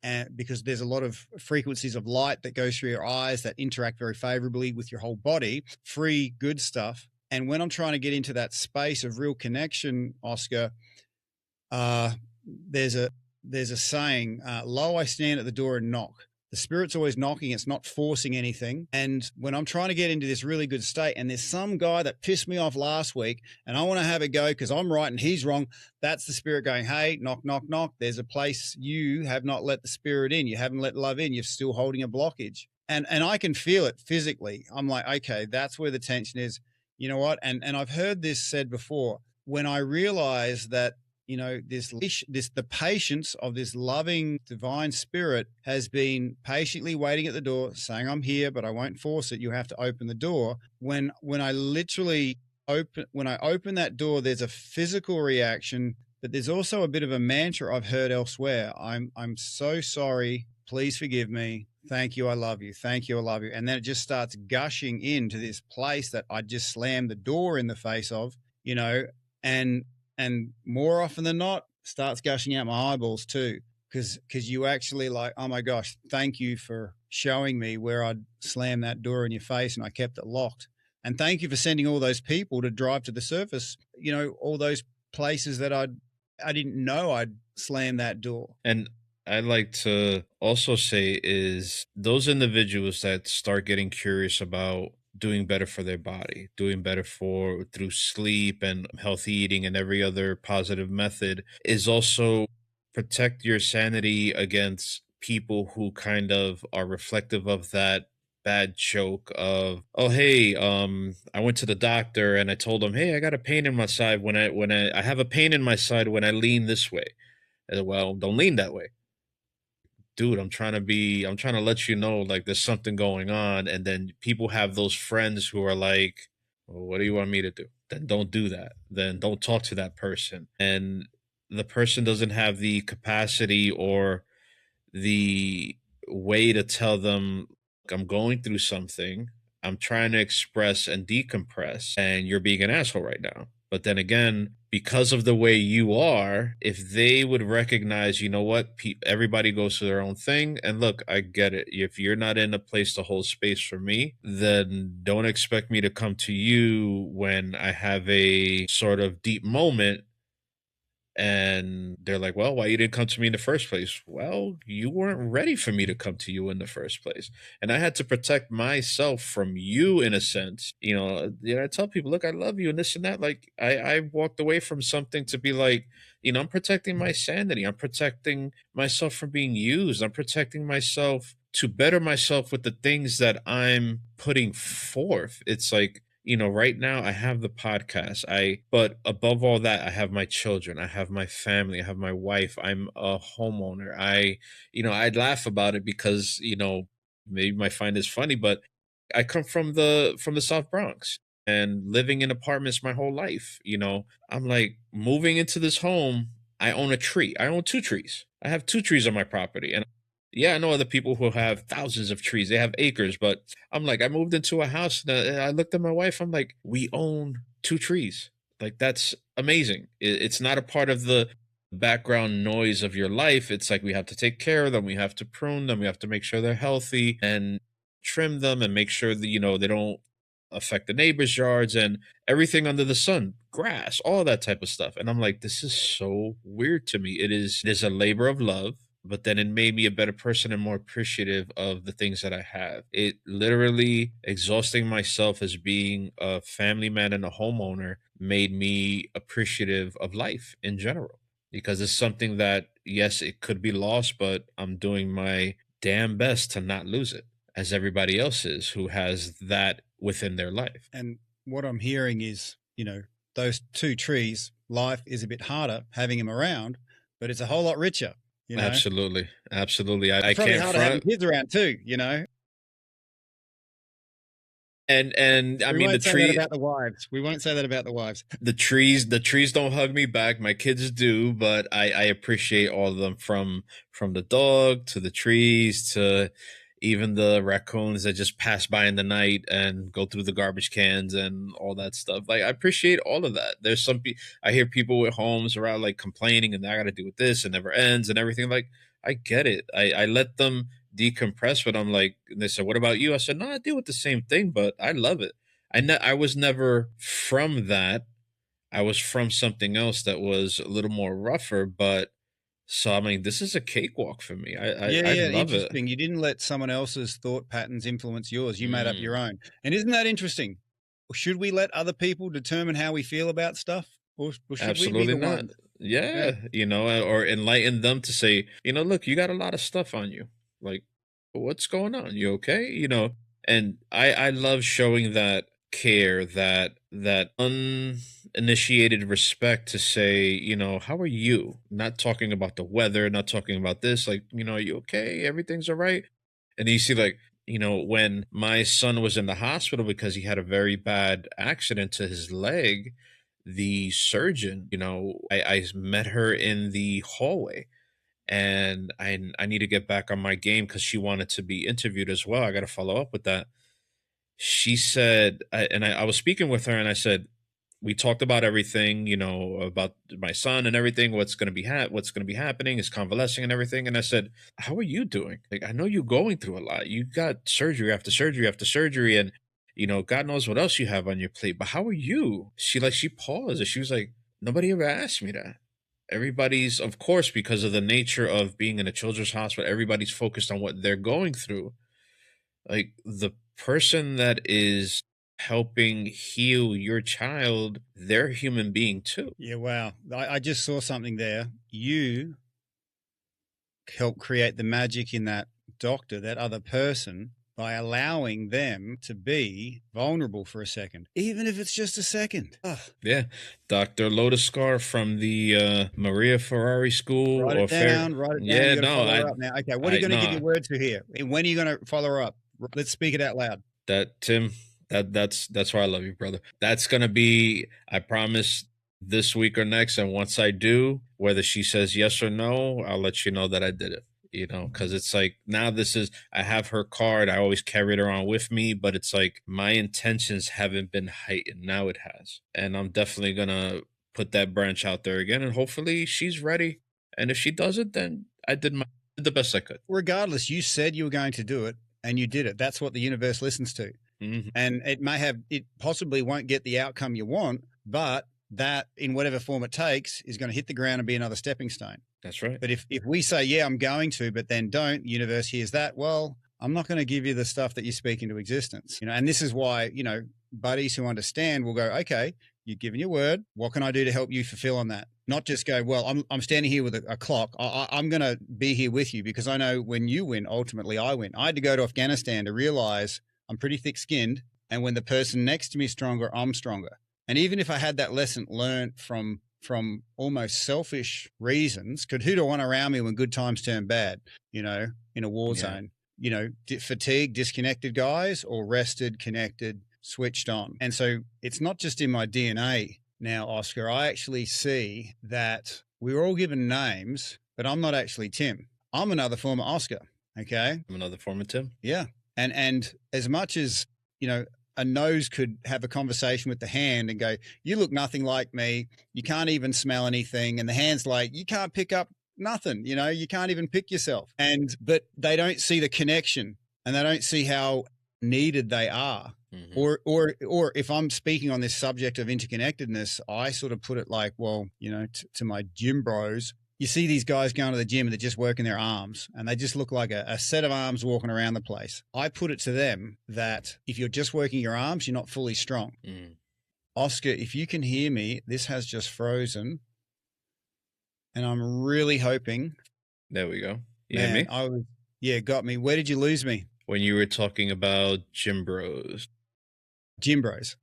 And because there's a lot of frequencies of light that goes through your eyes that interact very favorably with your whole body, free good stuff. And when I'm trying to get into that space of real connection, Oscar, there's a saying, lo, I stand at the door and knock. The spirit's always knocking. It's not forcing anything. And when I'm trying to get into this really good state and there's some guy that pissed me off last week and I want to have a go because I'm right and he's wrong, that's the spirit going, hey, knock, knock, knock. There's a place you have not let the spirit in. You haven't let love in. You're still holding a blockage. And I can feel it physically. I'm like, okay, that's where the tension is. You know what? And I've heard this said before. When I realize that, you know, the patience of this loving divine spirit has been patiently waiting at the door saying, I'm here, but I won't force it. You have to open the door. When I literally open that door, there's a physical reaction, but there's also a bit of a mantra I've heard elsewhere. I'm so sorry. Please forgive me. Thank you. I love you. Thank you. I love you. And then it just starts gushing into this place that I just slammed the door in the face of, you know, and more often than not starts gushing out my eyeballs too. Cause you actually like, oh my gosh, thank you for showing me where I'd slammed that door in your face and I kept it locked. And thank you for sending all those people to drive to the surface, you know, all those places that I didn't know I'd slammed that door. And I like to also say is those individuals that start getting curious about doing better for their body, doing better through sleep and healthy eating and every other positive method is also protect your sanity against people who kind of are reflective of that bad joke of, oh hey, I went to the doctor and I told him, hey, I got a pain in my side I have a pain in my side when I lean this way. And, well, don't lean that way. Dude, I'm trying to let you know, like, there's something going on. And then people have those friends who are like, well, what do you want me to do? Then don't do that. Then don't talk to that person. And the person doesn't have the capacity or the way to tell them, I'm going through something. I'm trying to express and decompress, and you're being an asshole right now. But then again, because of the way you are, if they would recognize, you know what, everybody goes through their own thing. And look, I get it. If you're not in a place to hold space for me, then don't expect me to come to you when I have a sort of deep moment. And they're like, well, why you didn't come to me in the first place? Well, you weren't ready for me to come to you in the first place. And I had to protect myself from you in a sense. I tell people, look, I love you and this and that. Like I walked away from something to be like, I'm protecting my sanity. I'm protecting myself from being used. I'm protecting myself to better myself with the things that I'm putting forth. It's like, right now I have the podcast. But above all that, I have my children, I have my family, I have my wife. I'm a homeowner. I'd laugh about it because, maybe you might find this funny, but I come from the South Bronx and living in apartments my whole life. I'm like moving into this home. I own a tree. I own two trees. I have two trees on my property. And yeah, I know other people who have thousands of trees. They have acres, but I'm like, I moved into a house and I looked at my wife. I'm like, we own two trees. Like, that's amazing. It's not a part of the background noise of your life. It's like we have to take care of them. We have to prune them. We have to make sure they're healthy and trim them and make sure that, they don't affect the neighbors' yards and everything under the sun, grass, all that type of stuff. And I'm like, this is so weird to me. It is a labor of love, but then it made me a better person and more appreciative of the things that I have. It literally exhausting myself as being a family man and a homeowner made me appreciative of life in general because it's something that, yes, it could be lost, but I'm doing my damn best to not lose it as everybody else is who has that within their life. And what I'm hearing is, those two trees, life is a bit harder having them around, but it's a whole lot richer. Absolutely. Absolutely. I It's probably can't harder having front. kids around too, And I We mean, won't say that about the wives. We won't say that about the wives. the trees don't hug me back. My kids do, but I appreciate all of them, from the dog to the trees to even the raccoons that just pass by in the night and go through the garbage cans and all that stuff. Like, I appreciate all of that. There's I hear people with homes around like complaining and I got to do with this and never ends and everything. Like, I get it. I let them decompress, but I'm like, and they said, what about you? I said, no, I deal with the same thing, but I love it. I was never from that. I was from something else that was a little more rougher, but so I mean, this is a cakewalk for me. I Yeah, love it. interesting. You didn't let someone else's thought patterns influence yours. You made up your Mm, own. And isn't that interesting? Should we let other people determine how we feel about stuff? Or should we be absolutely the not. ones? Yeah. Yeah, or enlighten them to say, look, you got a lot of stuff on you. Like, what's going on? You okay? And I love showing that care, that uninitiated respect to say, how are you? Not talking about the weather, not talking about this, like, are you okay? Everything's all right. And you see, like, when my son was in the hospital because he had a very bad accident to his leg, the surgeon, I met her in the hallway, and I need to get back on my game because she wanted to be interviewed as well. I got to follow up with that. She said, I was speaking with her, and I said, we talked about everything, about my son and everything, what's going to be happening, is convalescing and everything. And I said, how are you doing? Like, I know you're going through a lot. You got surgery after surgery after surgery, and God knows what else you have on your plate. But how are you? She paused and she was like, nobody ever asked me that. Everybody's, of course, because of the nature of being in a children's hospital, everybody's focused on what they're going through. Like, the person that is helping heal your child, they're a human being too. Yeah, wow. I just saw something there. You help create the magic in that doctor, that other person, by allowing them to be vulnerable for a second, even if it's just a second. Ugh. Yeah. Dr. Lodescar from the Maria Ferrari School. Write it down. Yeah, You got to no, follow her up now. Okay, what are you going to give your no, word to here? And when are you going to follow her up? Let's speak it out loud. that Tim, that's why I love you, brother. That's gonna be, I promise, this week or next. And once I do, whether she says yes or no, I'll let you know that I did it. Because it's like, now I have her card. I always carry it around with me, but it's like my intentions haven't been heightened. Now it has. And I'm definitely gonna put that branch out there again, and hopefully she's ready. And if she does it, then I did the best I could. Regardless, you said you were going to do it and you did it. That's what the universe listens to. Mm-hmm. And it possibly won't get the outcome you want, but that, in whatever form it takes, is going to hit the ground and be another stepping stone. That's right. But if we say, yeah, I'm going to, but then don't, universe hears that, well, I'm not going to give you the stuff that you speak into existence. And this is why, buddies who understand will go, okay, you've given your word. What can I do to help you fulfill on that? Not just go, well, I'm standing here with a clock. I'm going to be here with you because I know when you win, ultimately I win. I had to go to Afghanistan to realize I'm pretty thick-skinned. And when the person next to me is stronger, I'm stronger. And even if I had that lesson learned from almost selfish reasons, because who do I want around me when good times turn bad, in a war zone? Fatigued, disconnected guys, or rested, connected, switched on. And so it's not just in my DNA now, Oscar. I actually see that we were all given names, but I'm not actually Tim. I'm another form of Oscar, okay? I'm another form of Tim. Yeah. And as much as, a nose could have a conversation with the hand and go, you look nothing like me. You can't even smell anything. And the hand's like, you can't pick up nothing. You can't even pick yourself. But they don't see the connection and they don't see how needed they are. Mm-hmm. Or if I'm speaking on this subject of interconnectedness, I sort of put it like, well, to my gym bros, you see these guys going to the gym and they're just working their arms and they just look like a set of arms walking around the place. I put it to them that if you're just working your arms, you're not fully strong. Mm. Oscar, if you can hear me, this has just frozen. And I'm really hoping. There we go. You hear me? Got me. Where did you lose me? When you were talking about gym bros. Gym bros.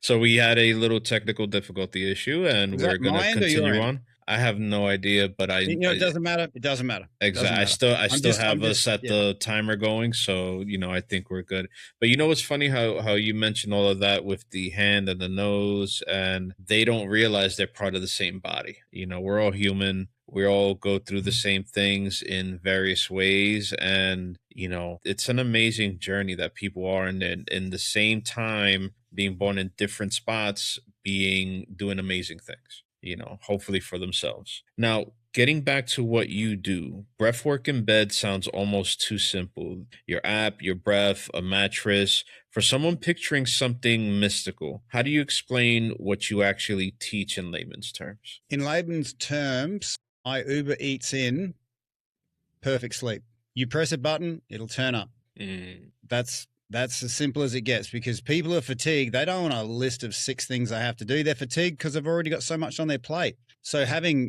So we had a little technical difficulty issue, and we're going to continue on. I have no idea, but it doesn't matter. It doesn't matter. Exactly. I still have us at the timer going, so I think we're good. But what's funny how you mentioned all of that with the hand and the nose, and they don't realize they're part of the same body. We're all human. We all go through the same things in various ways, and it's an amazing journey that people are in the same time, being born in different spots, doing amazing things, hopefully for themselves. Now, getting back to what you do, breathwork in bed sounds almost too simple. Your app, your breath, a mattress. For someone picturing something mystical, how do you explain what you actually teach in layman's terms? In layman's terms, I Uber Eats in perfect sleep. You press a button, it'll turn up. That's as simple as it gets, because people are fatigued. They don't want a list of 6 things they have to do. They're fatigued because they've already got so much on their plate. So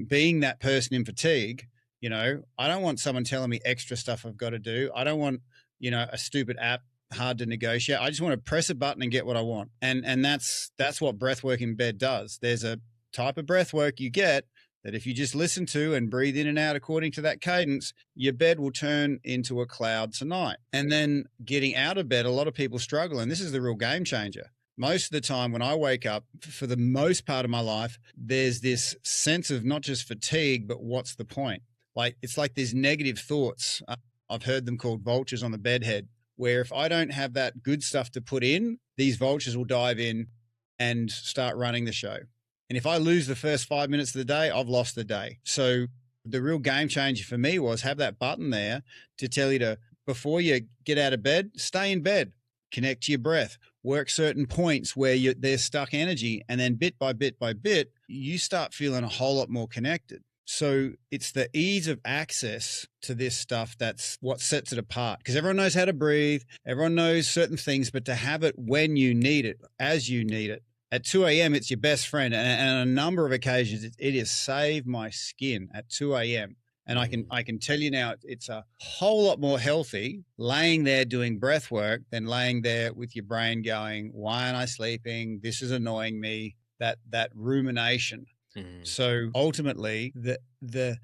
being that person in fatigue, I don't want someone telling me extra stuff I've got to do. I don't want, a stupid app hard to negotiate. I just want to press a button and get what I want. And that's what breathwork in bed does. There's a type of breathwork you get that if you just listen to and breathe in and out according to that cadence, your bed will turn into a cloud tonight. And then getting out of bed, a lot of people struggle, and this is the real game changer. Most of the time when I wake up, for the most part of my life, there's this sense of not just fatigue, but what's the point? It's like these negative thoughts. I've heard them called vultures on the bedhead, where if I don't have that good stuff to put in, these vultures will dive in and start running the show. And if I lose the first 5 minutes of the day, I've lost the day. So the real game changer for me was have that button there to tell you to, before you get out of bed, stay in bed, connect to your breath, work certain points where there's stuck energy. And then bit by bit by bit, you start feeling a whole lot more connected. So it's the ease of access to this stuff that's what sets it apart, because everyone knows how to breathe. Everyone knows certain things, but to have it when you need it, as you need it. At 2 a.m., it's your best friend. And on a number of occasions, it has saved my skin at 2 a.m. And I can tell you now, it's a whole lot more healthy laying there doing breath work than laying there with your brain going, why aren't I sleeping? This is annoying me. That rumination. So ultimately, the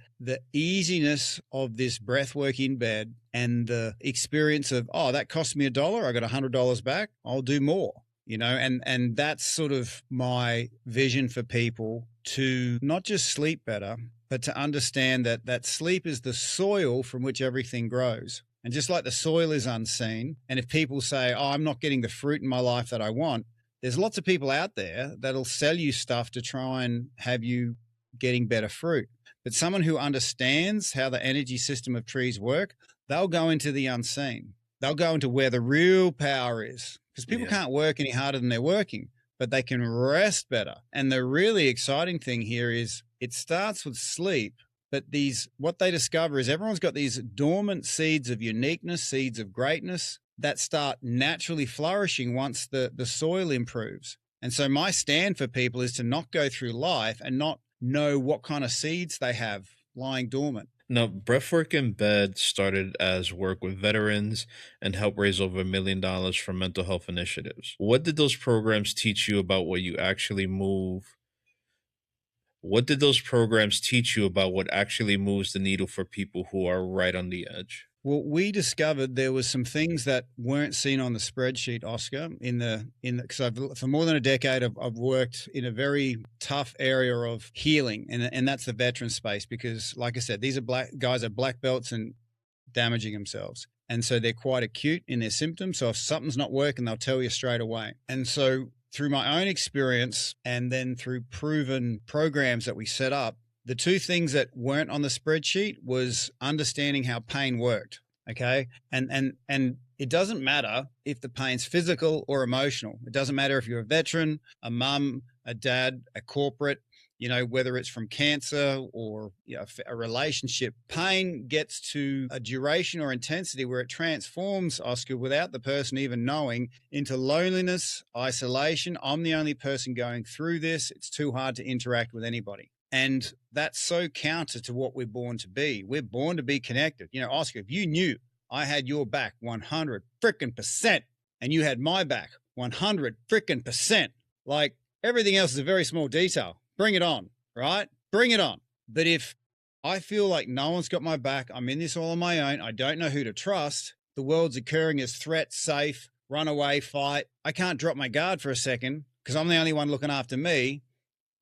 easiness of this breath work in bed and the experience of, oh, that cost me $1, I got $100 back, I'll do more. And that's sort of my vision for people, to not just sleep better, but to understand that sleep is the soil from which everything grows. And just like the soil is unseen, and if people say, oh, I'm not getting the fruit in my life that I want, there's lots of people out there that'll sell you stuff to try and have you getting better fruit. But someone who understands how the energy system of trees work, they'll go into the unseen. They'll go into where the real power is, because people can't work any harder than they're working, but they can rest better. And the really exciting thing here is it starts with sleep, but what they discover is everyone's got these dormant seeds of uniqueness, seeds of greatness that start naturally flourishing once the soil improves. And so my stand for people is to not go through life and not know what kind of seeds they have lying dormant. Now, Breathwork in Bed started as work with veterans and helped raise over $1 million for mental health initiatives. What did those programs teach you about what did those programs teach you about what actually moves the needle for people who are right on the edge? Well, we discovered there was some things that weren't seen on the spreadsheet, Oscar, because for more than a decade, I've worked in a very tough area of healing, and that's the veteran space, because like I said, these are guys are black belts and damaging themselves. And so they're quite acute in their symptoms. So if something's not working, they'll tell you straight away. And so through my own experience and then through proven programs that we set up, the two things that weren't on the spreadsheet was understanding how pain worked. Okay. And it doesn't matter if the pain's physical or emotional. It doesn't matter if you're a veteran, a mum, a dad, a corporate, whether it's from cancer or a relationship. Pain gets to a duration or intensity where it transforms, Oscar, without the person even knowing, into loneliness, isolation. I'm the only person going through this. It's too hard to interact with anybody. And that's so counter to what we're born to be. We're born to be connected. Oscar, if you knew I had your back 100% and you had my back 100% like everything else is a very small detail. Bring it on, right? Bring it on. But if I feel like no one's got my back, I'm in this all on my own, I don't know who to trust, the world's occurring as threat, safe, run away, fight, I can't drop my guard for a second because I'm the only one looking after me,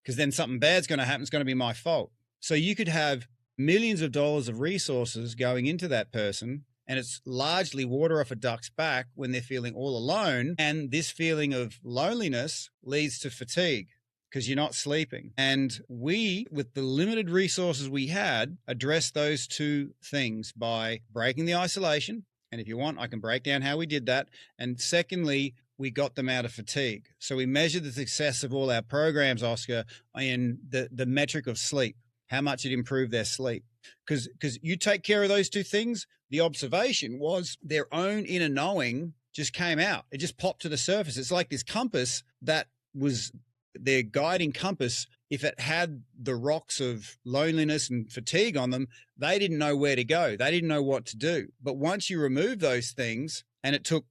because then something bad's going to happen. It's going to be my fault. So you could have millions of dollars of resources going into that person, and it's largely water off a duck's back when they're feeling all alone. And this feeling of loneliness leads to fatigue because you're not sleeping. And we, with the limited resources we had, addressed those two things by breaking the isolation. And if you want, I can break down how we did that. And secondly, we got them out of fatigue. So we measured the success of all our programs, Oscar, in the metric of sleep, how much it improved their sleep. Because you take care of those two things, the observation was their own inner knowing just came out. It just popped to the surface. It's like this compass that was their guiding compass. If it had the rocks of loneliness and fatigue on them, they didn't know where to go. They didn't know what to do. But once you remove those things, and it took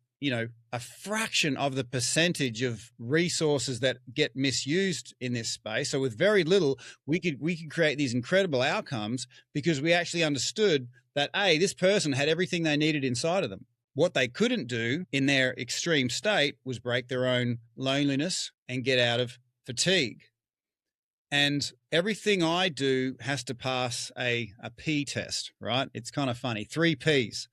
a fraction of the percentage of resources that get misused in this space. So with very little, we could create these incredible outcomes because we actually understood that, this person had everything they needed inside of them. What they couldn't do in their extreme state was break their own loneliness and get out of fatigue. And everything I do has to pass a P test, right? It's kind of funny. 3 Ps.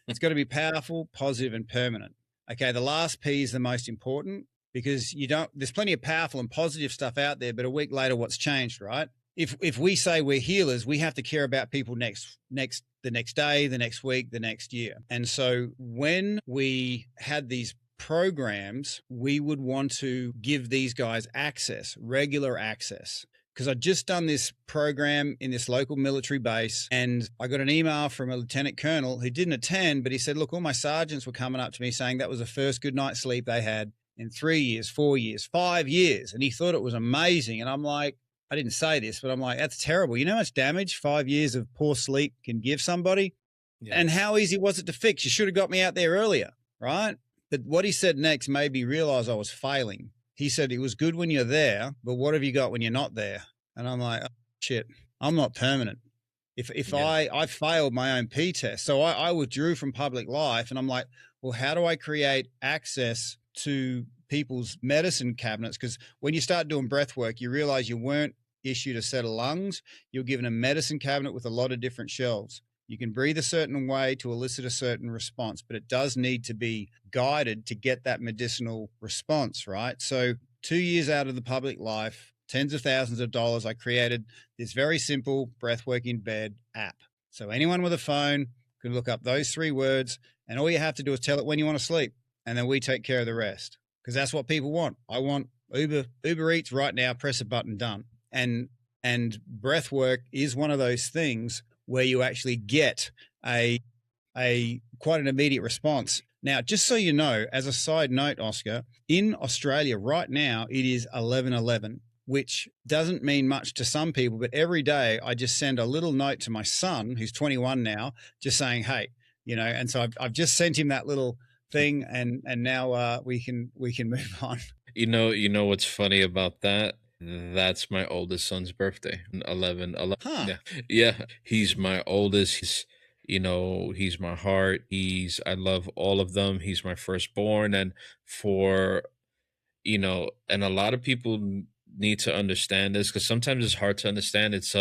It's got to be powerful, positive, and permanent. Okay, the last P is the most important because there's plenty of powerful and positive stuff out there, but a week later, what's changed, right? If we say we're healers, we have to care about people the next day, the next week, the next year. And so when we had these programs, we would want to give these guys access, regular access. Because I'd just done this program in this local military base, and I got an email from a lieutenant colonel who didn't attend, but he said, look, all my sergeants were coming up to me saying that was the first good night's sleep they had in 3 years, 4 years, 5 years. And he thought it was amazing. And I'm like, I didn't say this, but I'm like, that's terrible. You know how much damage 5 years of poor sleep can give somebody? Yeah. And how easy was it to fix? You should have got me out there earlier, right? But what he said next made me realize I was failing. He said, it was good when you're there, but what have you got when you're not there? And I'm like, oh, shit, I'm not permanent. If I failed my own P test, so I withdrew from public life, and I'm like, well, how do I create access to people's medicine cabinets? Because when you start doing breath work, you realize you weren't issued a set of lungs. You're given a medicine cabinet with a lot of different shelves. You can breathe a certain way to elicit a certain response, but it does need to be guided to get that medicinal response, right? So 2 years out of the public life, tens of thousands of dollars, I created this very simple breathwork in bed app. So anyone with a phone can look up those 3 words, and all you have to do is tell it when you want to sleep, and then we take care of the rest, because that's what people want. I want Uber Eats right now, press a button, done. And breathwork is one of those things where you actually get a quite an immediate response. Now, just so you know, as a side note, Oscar, in Australia right now, it is 11:11, which doesn't mean much to some people, but every day I just send a little note to my son, who's 21 now, just saying, hey, and so I've just sent him that little thing, and now we can move on. You know what's funny about that? That's my oldest son's birthday, 11. Huh. Yeah, he's my oldest. He's my heart. I love all of them. He's my firstborn. And and a lot of people need to understand this, because sometimes it's hard to understand. It's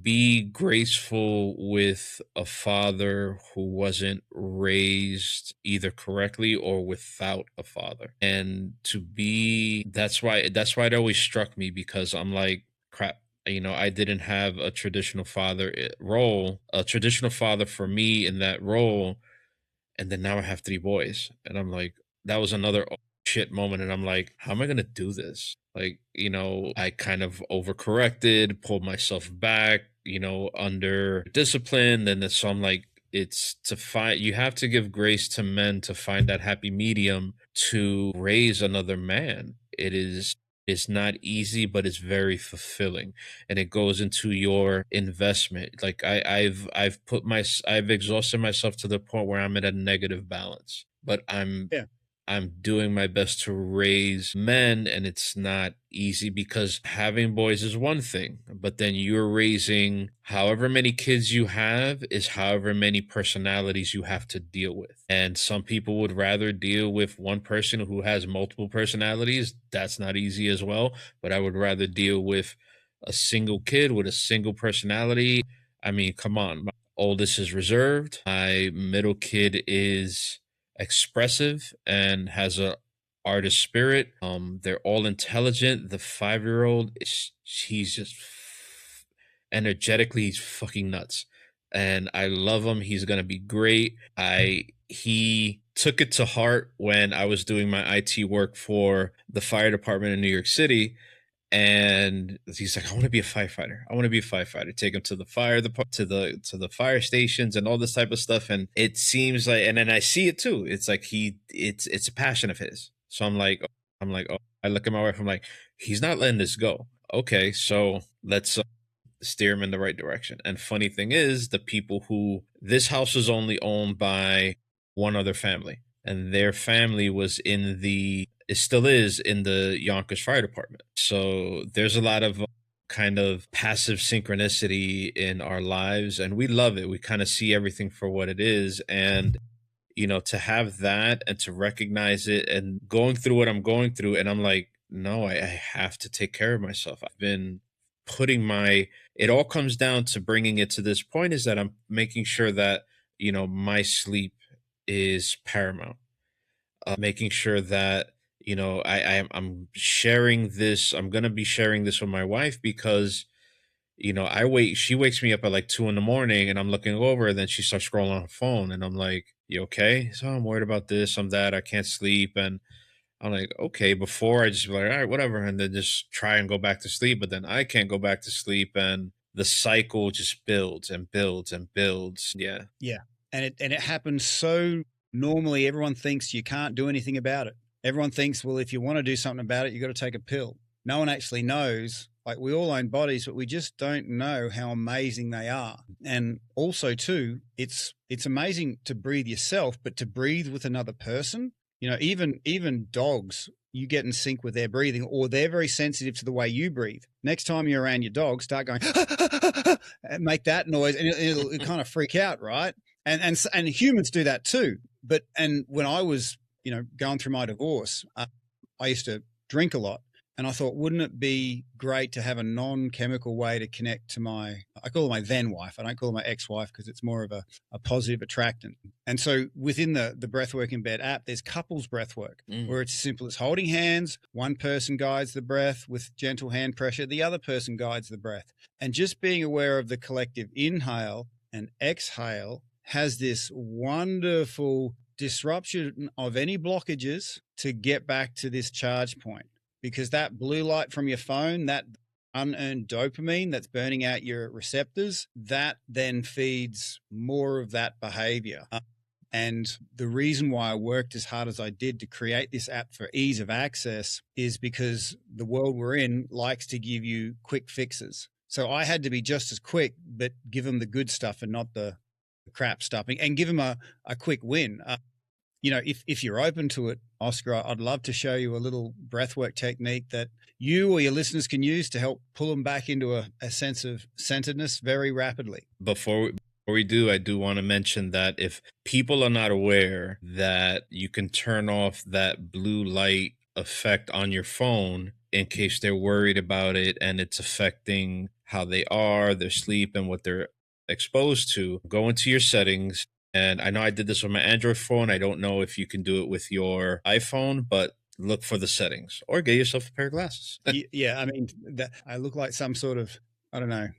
be graceful with a father who wasn't raised either correctly or without a father. And that's why it always struck me, because I'm like, crap, I didn't have a traditional father for me in that role. And then now I have 3 boys, and I'm like, that was another shit moment. And I'm like, how am I going to do this? Like, I kind of overcorrected, pulled myself back, under discipline. And so I'm like, you have to give grace to men to find that happy medium to raise another man. It's not easy, but it's very fulfilling, and it goes into your investment. Like I've exhausted myself to the point where I'm at a negative balance, but I'm doing my best to raise men, and it's not easy, because having boys is one thing, but then you're raising however many kids you have is however many personalities you have to deal with. And some people would rather deal with one person who has multiple personalities. That's not easy as well, but I would rather deal with a single kid with a single personality. I mean, come on. My oldest is reserved. My middle kid is expressive and has a artist spirit. They're all intelligent. The 5-year-old, he's just energetically, he's fucking nuts, and I love him. He's gonna be great. He took it to heart when I was doing my IT work for the fire department in New York City. And he's like, I want to be a firefighter. Take him to the to the fire stations and all this type of stuff. And it seems like, and then I see it too. It's like it's a passion of his. So I'm like, oh, I look at my wife. I'm like, he's not letting this go. Okay, so let's steer him in the right direction. And funny thing is, this house was only owned by one other family, and their family it still is in the Yonkers Fire Department. So there's a lot of kind of passive synchronicity in our lives, and we love it. We kind of see everything for what it is. And, to have that and to recognize it, and going through what I'm going through, and I'm like, no, I have to take care of myself. I've been it all comes down to bringing it to this point, is that I'm making sure that, my sleep is paramount. Making sure that, I'm sharing this. I'm going to be sharing this with my wife, because, she wakes me up at like 2 a.m, and I'm looking over, and then she starts scrolling on her phone, and I'm like, you okay? So I'm worried about this, I'm that, I can't sleep. And I'm like, okay, before I just be like, all right, whatever. And then just try and go back to sleep, but then I can't go back to sleep. And the cycle just builds and builds and builds. Yeah. Yeah. And it happens so normally. Everyone thinks you can't do anything about it. Everyone thinks, well, if you want to do something about it, you got to take a pill. no one actually knows. Like, we all own bodies, but we just don't know how amazing they are. And also too, it's amazing to breathe yourself, but to breathe with another person, even dogs, you get in sync with their breathing, or they're very sensitive to the way you breathe. Next time you're around your dog, start going and make that noise, and it'll kind of freak out, right? And humans do that too. And when I was going through my divorce, I used to drink a lot. And I thought, wouldn't it be great to have a non-chemical way to connect to I call her my then wife. I don't call her my ex-wife because it's more of a positive attractant. And so within the BreathWork in Bed app, there's couples breathwork where it's as simple as holding hands. One person guides the breath with gentle hand pressure. The other person guides the breath. And just being aware of the collective inhale and exhale has this wonderful disruption of any blockages to get back to this charge point. Because that blue light from your phone, that unearned dopamine that's burning out your receptors, that then feeds more of that behavior. And the reason why I worked as hard as I did to create this app for ease of access is because the world we're in likes to give you quick fixes. So I had to be just as quick, but give them the good stuff and not the crap stuff, and give them a quick win. If you're open to it, Oscar, I'd love to show you a little breathwork technique that you or your listeners can use to help pull them back into a sense of centeredness very rapidly. Before we do, I do want to mention that if people are not aware that you can turn off that blue light effect on your phone in case they're worried about it and it's affecting how they are, their sleep, and what they're exposed to, go into your settings. And I know I did this on my Android phone. I don't know if you can do it with your iPhone, but look for the settings or get yourself a pair of glasses. Yeah, I mean, I look like some sort of, I don't know,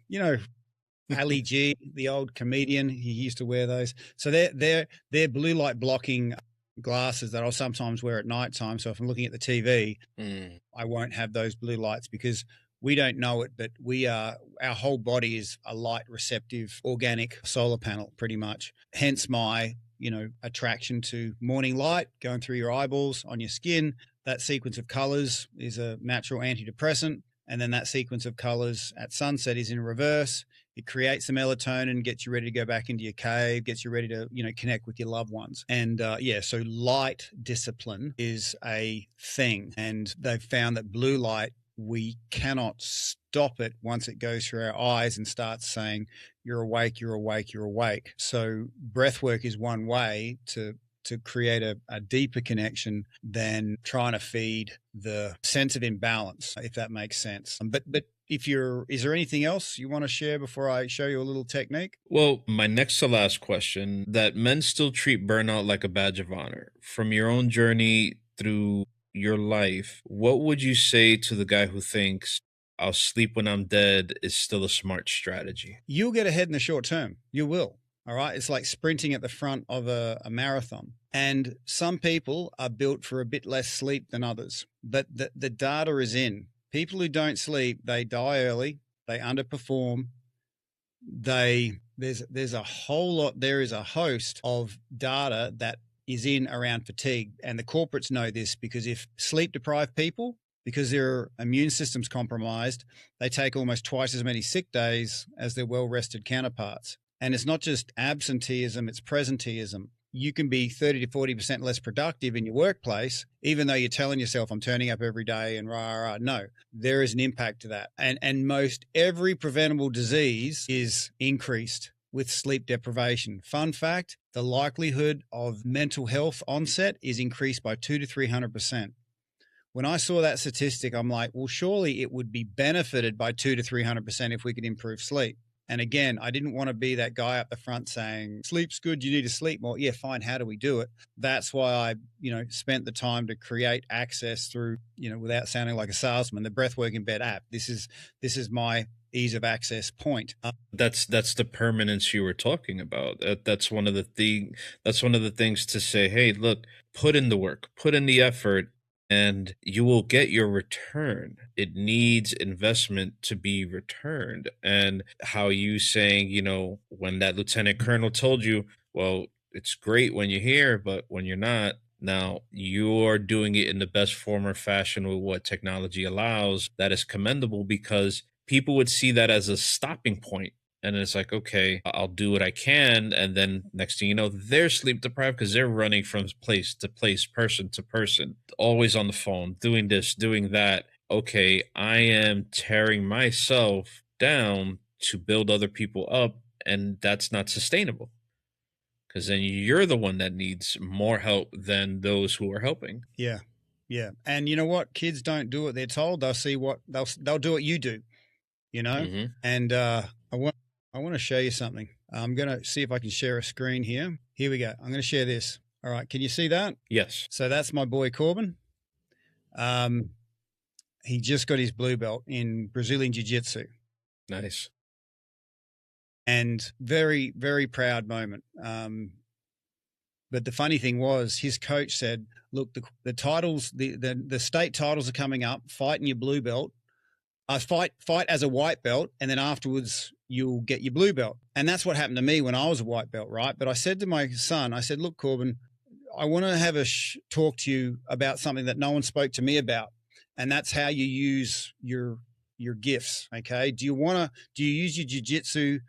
Ali G, the old comedian. He used to wear those. So they're blue light blocking glasses that I'll sometimes wear at nighttime. So if I'm looking at the TV, I won't have those blue lights because we don't know it, but our whole body is a light receptive organic solar panel pretty much. Hence my, attraction to morning light going through your eyeballs on your skin. That sequence of colors is a natural antidepressant. And then that sequence of colors at sunset is in reverse. It creates the melatonin, gets you ready to go back into your cave, gets you ready to, connect with your loved ones. And so light discipline is a thing. And they've found that blue light, we cannot stop it once it goes through our eyes and starts saying, you're awake, you're awake, you're awake. So breath work is one way to create a deeper connection than trying to feed the sense of imbalance, if that makes sense. But is there anything else you want to share before I show you a little technique? Well, my next to last question, that men still treat burnout like a badge of honor. From your own journey through your life, what would you say to the guy who thinks I'll sleep when I'm dead is still a smart strategy? You'll get ahead in the short term. You will. All right. It's like sprinting at the front of a marathon. And some people are built for a bit less sleep than others. But the data is in. People who don't sleep, they die early, they underperform. There's a whole lot, there is a host of data that is in around fatigue. And the corporates know this because if sleep deprived people, because their immune system's compromised, they take almost twice as many sick days as their well-rested counterparts. And it's not just absenteeism, it's presenteeism. You can be 30 to 40% less productive in your workplace, even though you're telling yourself, I'm turning up every day and rah. No, there is an impact to that. And most every preventable disease is increased with sleep deprivation. Fun fact, the likelihood of mental health onset is increased by 200 to 300%. When I saw that statistic, I'm like, well, surely it would be benefited by 200 to 300% if we could improve sleep. And again, I didn't want to be that guy up the front saying, sleep's good, you need to sleep more. Yeah, fine. How do we do it? That's why I, spent the time to create access through, without sounding like a salesman, the BreathWork in Bed app. This is my ease of access point. That's the permanence you were talking about. That's one of the things to say, hey, look, put in the work, put in the effort, and you will get your return. It needs investment to be returned. And how you saying, when that lieutenant colonel told you, well, it's great when you're here, but when you're not, Now, you're doing it in the best form or fashion with what technology allows. That is commendable because people would see that as a stopping point. And it's like, okay, I'll do what I can. And then next thing you know, they're sleep deprived because they're running from place to place, person to person, always on the phone, doing this, doing that. Okay, I am tearing myself down to build other people up. And that's not sustainable because then you're the one that needs more help than those who are helping. Yeah. Yeah. And you know what? Kids don't do what they're told. They'll see what they'll do what you do, you know? And I want to show you something. I'm going to see if I can share a screen here. Here we go. I'm going to share this. All right. Can you see that? Yes. So that's my boy Corbin. He just got his blue belt in Brazilian Jiu-Jitsu. Nice. And very, very proud moment. But the funny thing was his coach said, look, the titles, the state titles are coming up, fight in your blue belt. Fight as a white belt, and then afterwards you'll get your blue belt. And that's what happened to me when I was a white belt, right? But I said to my son, I said, look, Corbin, I want to have a talk to you about something that no one spoke to me about. And that's how you use your gifts, okay? Do you use your jiu-jitsu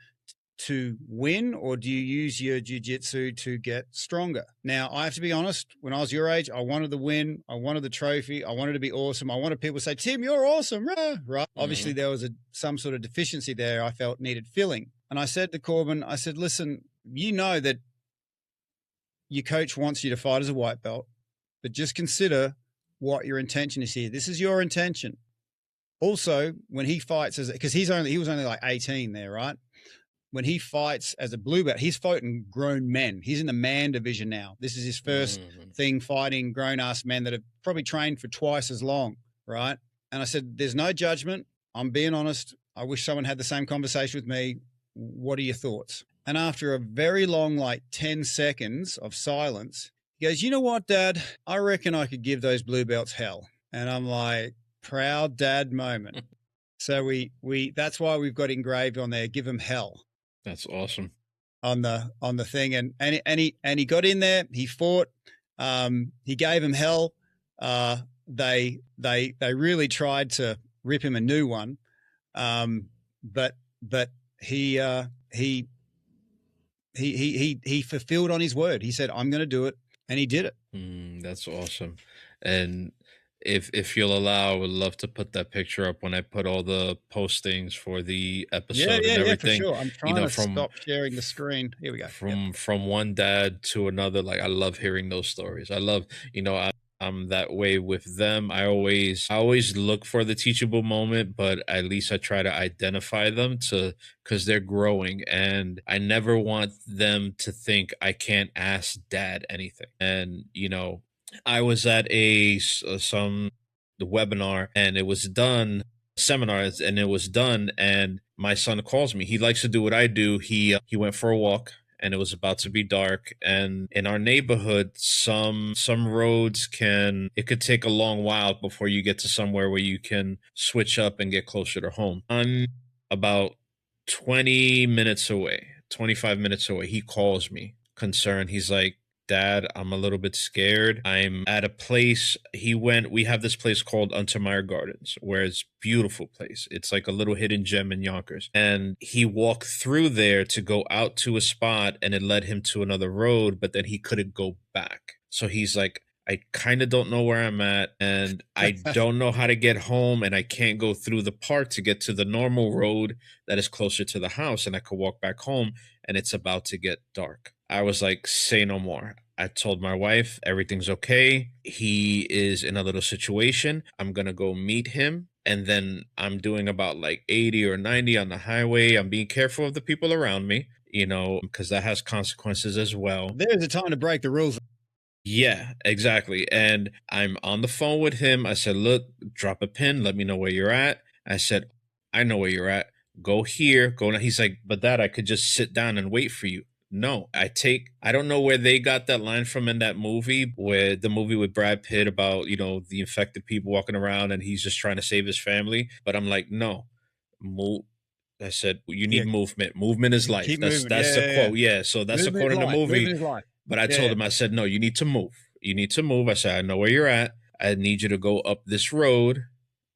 to win, or do you use your jiu-jitsu to get stronger? Now, I have to be honest, when I was your age, I wanted the win. I wanted the trophy. I wanted to be awesome. I wanted people to say, Tim, you're awesome, right? Obviously, there was some sort of deficiency there I felt needed filling. And I said to Corbin, I said, listen, you know that your coach wants you to fight as a white belt, but just consider what your intention is here. This is your intention. Also, when he fights because he was only like 18 there, right? When he fights as a blue belt, he's fighting grown men. He's in the man division now. This is his first thing fighting grown-ass men that have probably trained for twice as long, right? And I said, there's no judgment. I'm being honest. I wish someone had the same conversation with me. What are your thoughts? And after a very long, like 10 seconds of silence, he goes, you know what, Dad? I reckon I could give those blue belts hell. And I'm like, proud dad moment. So that's why we've got engraved on there, give him hell. That's awesome. On the thing. And he got in there, he fought, he gave him hell. They really tried to rip him a new one. But he fulfilled on his word. He said, I'm going to do it. And he did it. That's awesome. And if you'll allow, I would love to put that picture up when I put all the postings for the episode and everything. Yeah, for sure. I'm trying to stop sharing the screen. Here we go. From one dad to another. Like, I love hearing those stories. I love, I'm that way with them. I always look for the teachable moment, but at least I try to identify them because they're growing, and I never want them to think I can't ask dad anything. And, I was at the webinar, and it was done, seminars, and it was done, and my son calls me. He likes to do what I do. He went for a walk, and it was about to be dark. And in our neighborhood, some roads it could take a long while before you get to somewhere where you can switch up and get closer to home. I'm about 20 minutes away, 25 minutes away. He calls me concerned. He's like, Dad, I'm a little bit scared. I'm at a place. We have this place called Untermeyer Gardens, where it's a beautiful place. It's like a little hidden gem in Yonkers. And he walked through there to go out to a spot, and it led him to another road, but then he couldn't go back. So he's like, I kind of don't know where I'm at, and I don't know how to get home, and I can't go through the park to get to the normal road that is closer to the house, and I could walk back home, and it's about to get dark. I was like, say no more. I told my wife, everything's okay. He is in a little situation. I'm going to go meet him. And then I'm doing about like 80 or 90 on the highway. I'm being careful of the people around me, because that has consequences as well. There's a time to break the rules. Yeah, exactly. And I'm on the phone with him. I said, look, drop a pin. Let me know where you're at. I said, I know where you're at. Go here. Go now. He's like, but Dad, I could just sit down and wait for you. No, I don't know where they got that line from in that movie, where the movie with Brad Pitt about, the infected people walking around and he's just trying to save his family. But I'm like, no, I said, you need movement. Movement is life. That's the quote. Yeah. So that's according to the movie. But I told him, I said, no, you need to move. you need to move. I said, I know where you're at. I need you to go up this road.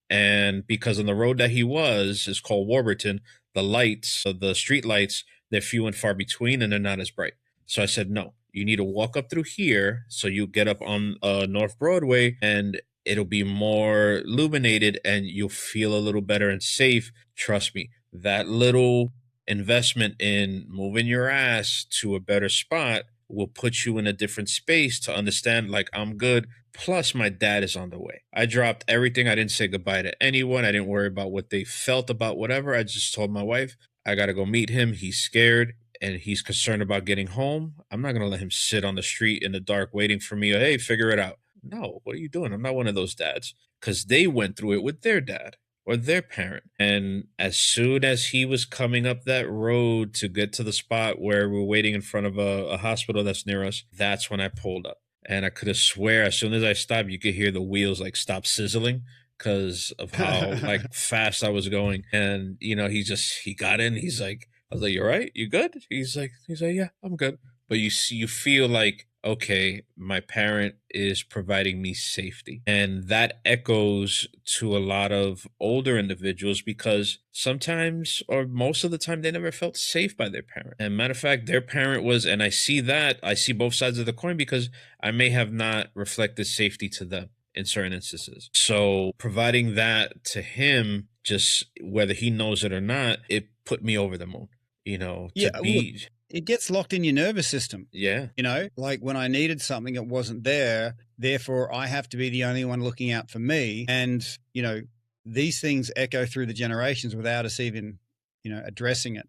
And because on the road that he was is called Warburton, the lights, the street lights, they're few and far between and they're not as bright. So I said, no, you need to walk up through here. So you get up on North Broadway and it'll be more illuminated and you'll feel a little better and safe. Trust me, that little investment in moving your ass to a better spot will put you in a different space to understand, like, I'm good. Plus, my dad is on the way. I dropped everything. I didn't say goodbye to anyone. I didn't worry about what they felt about whatever. I just told my wife, I got to go meet him. He's scared and he's concerned about getting home. I'm not going to let him sit on the street in the dark waiting for me. Hey, figure it out. No, what are you doing? I'm not one of those dads, because they went through it with their dad or their parent. And as soon as he was coming up that road to get to the spot where we're waiting in front of a hospital that's near us, that's when I pulled up. And I could have swear as soon as I stopped, you could hear the wheels like stop sizzling because of how like fast I was going. And, you know, he got in. He's like, I was like, you're right. You good? He's like, yeah, I'm good. But you feel like, okay, my parent is providing me safety. And that echoes to a lot of older individuals because sometimes or most of the time they never felt safe by their parent. And matter of fact, their parent was, and I see both sides of the coin because I may have not reflected safety to them in certain instances. So providing that to him, just whether he knows it or not, it put me over the moon, you know, to be... Look, it gets locked in your nervous system. Yeah. You know, like when I needed something, it wasn't there. Therefore, I have to be the only one looking out for me. And, you know, these things echo through the generations without us even, you know, addressing it.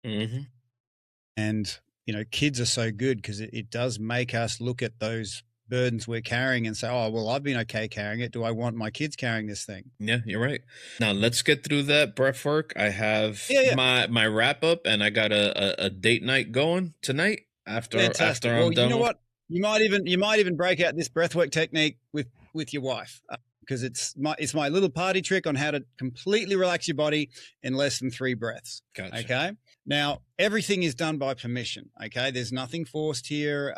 Mm-hmm. And, you know, kids are so good because it does make us look at those burdens we're carrying and say, oh, well, I've been okay carrying it. Do I want my kids carrying this thing? Yeah, you're right. Now let's get through that breath work. I have my wrap up and I got a date night going tonight after Fantastic. I'm well, done. You know what? You might even break out this breathwork technique with your wife because it's my little party trick on how to completely relax your body in less than 3 breaths. Gotcha. Okay. Now everything is done by permission. Okay. There's nothing forced here.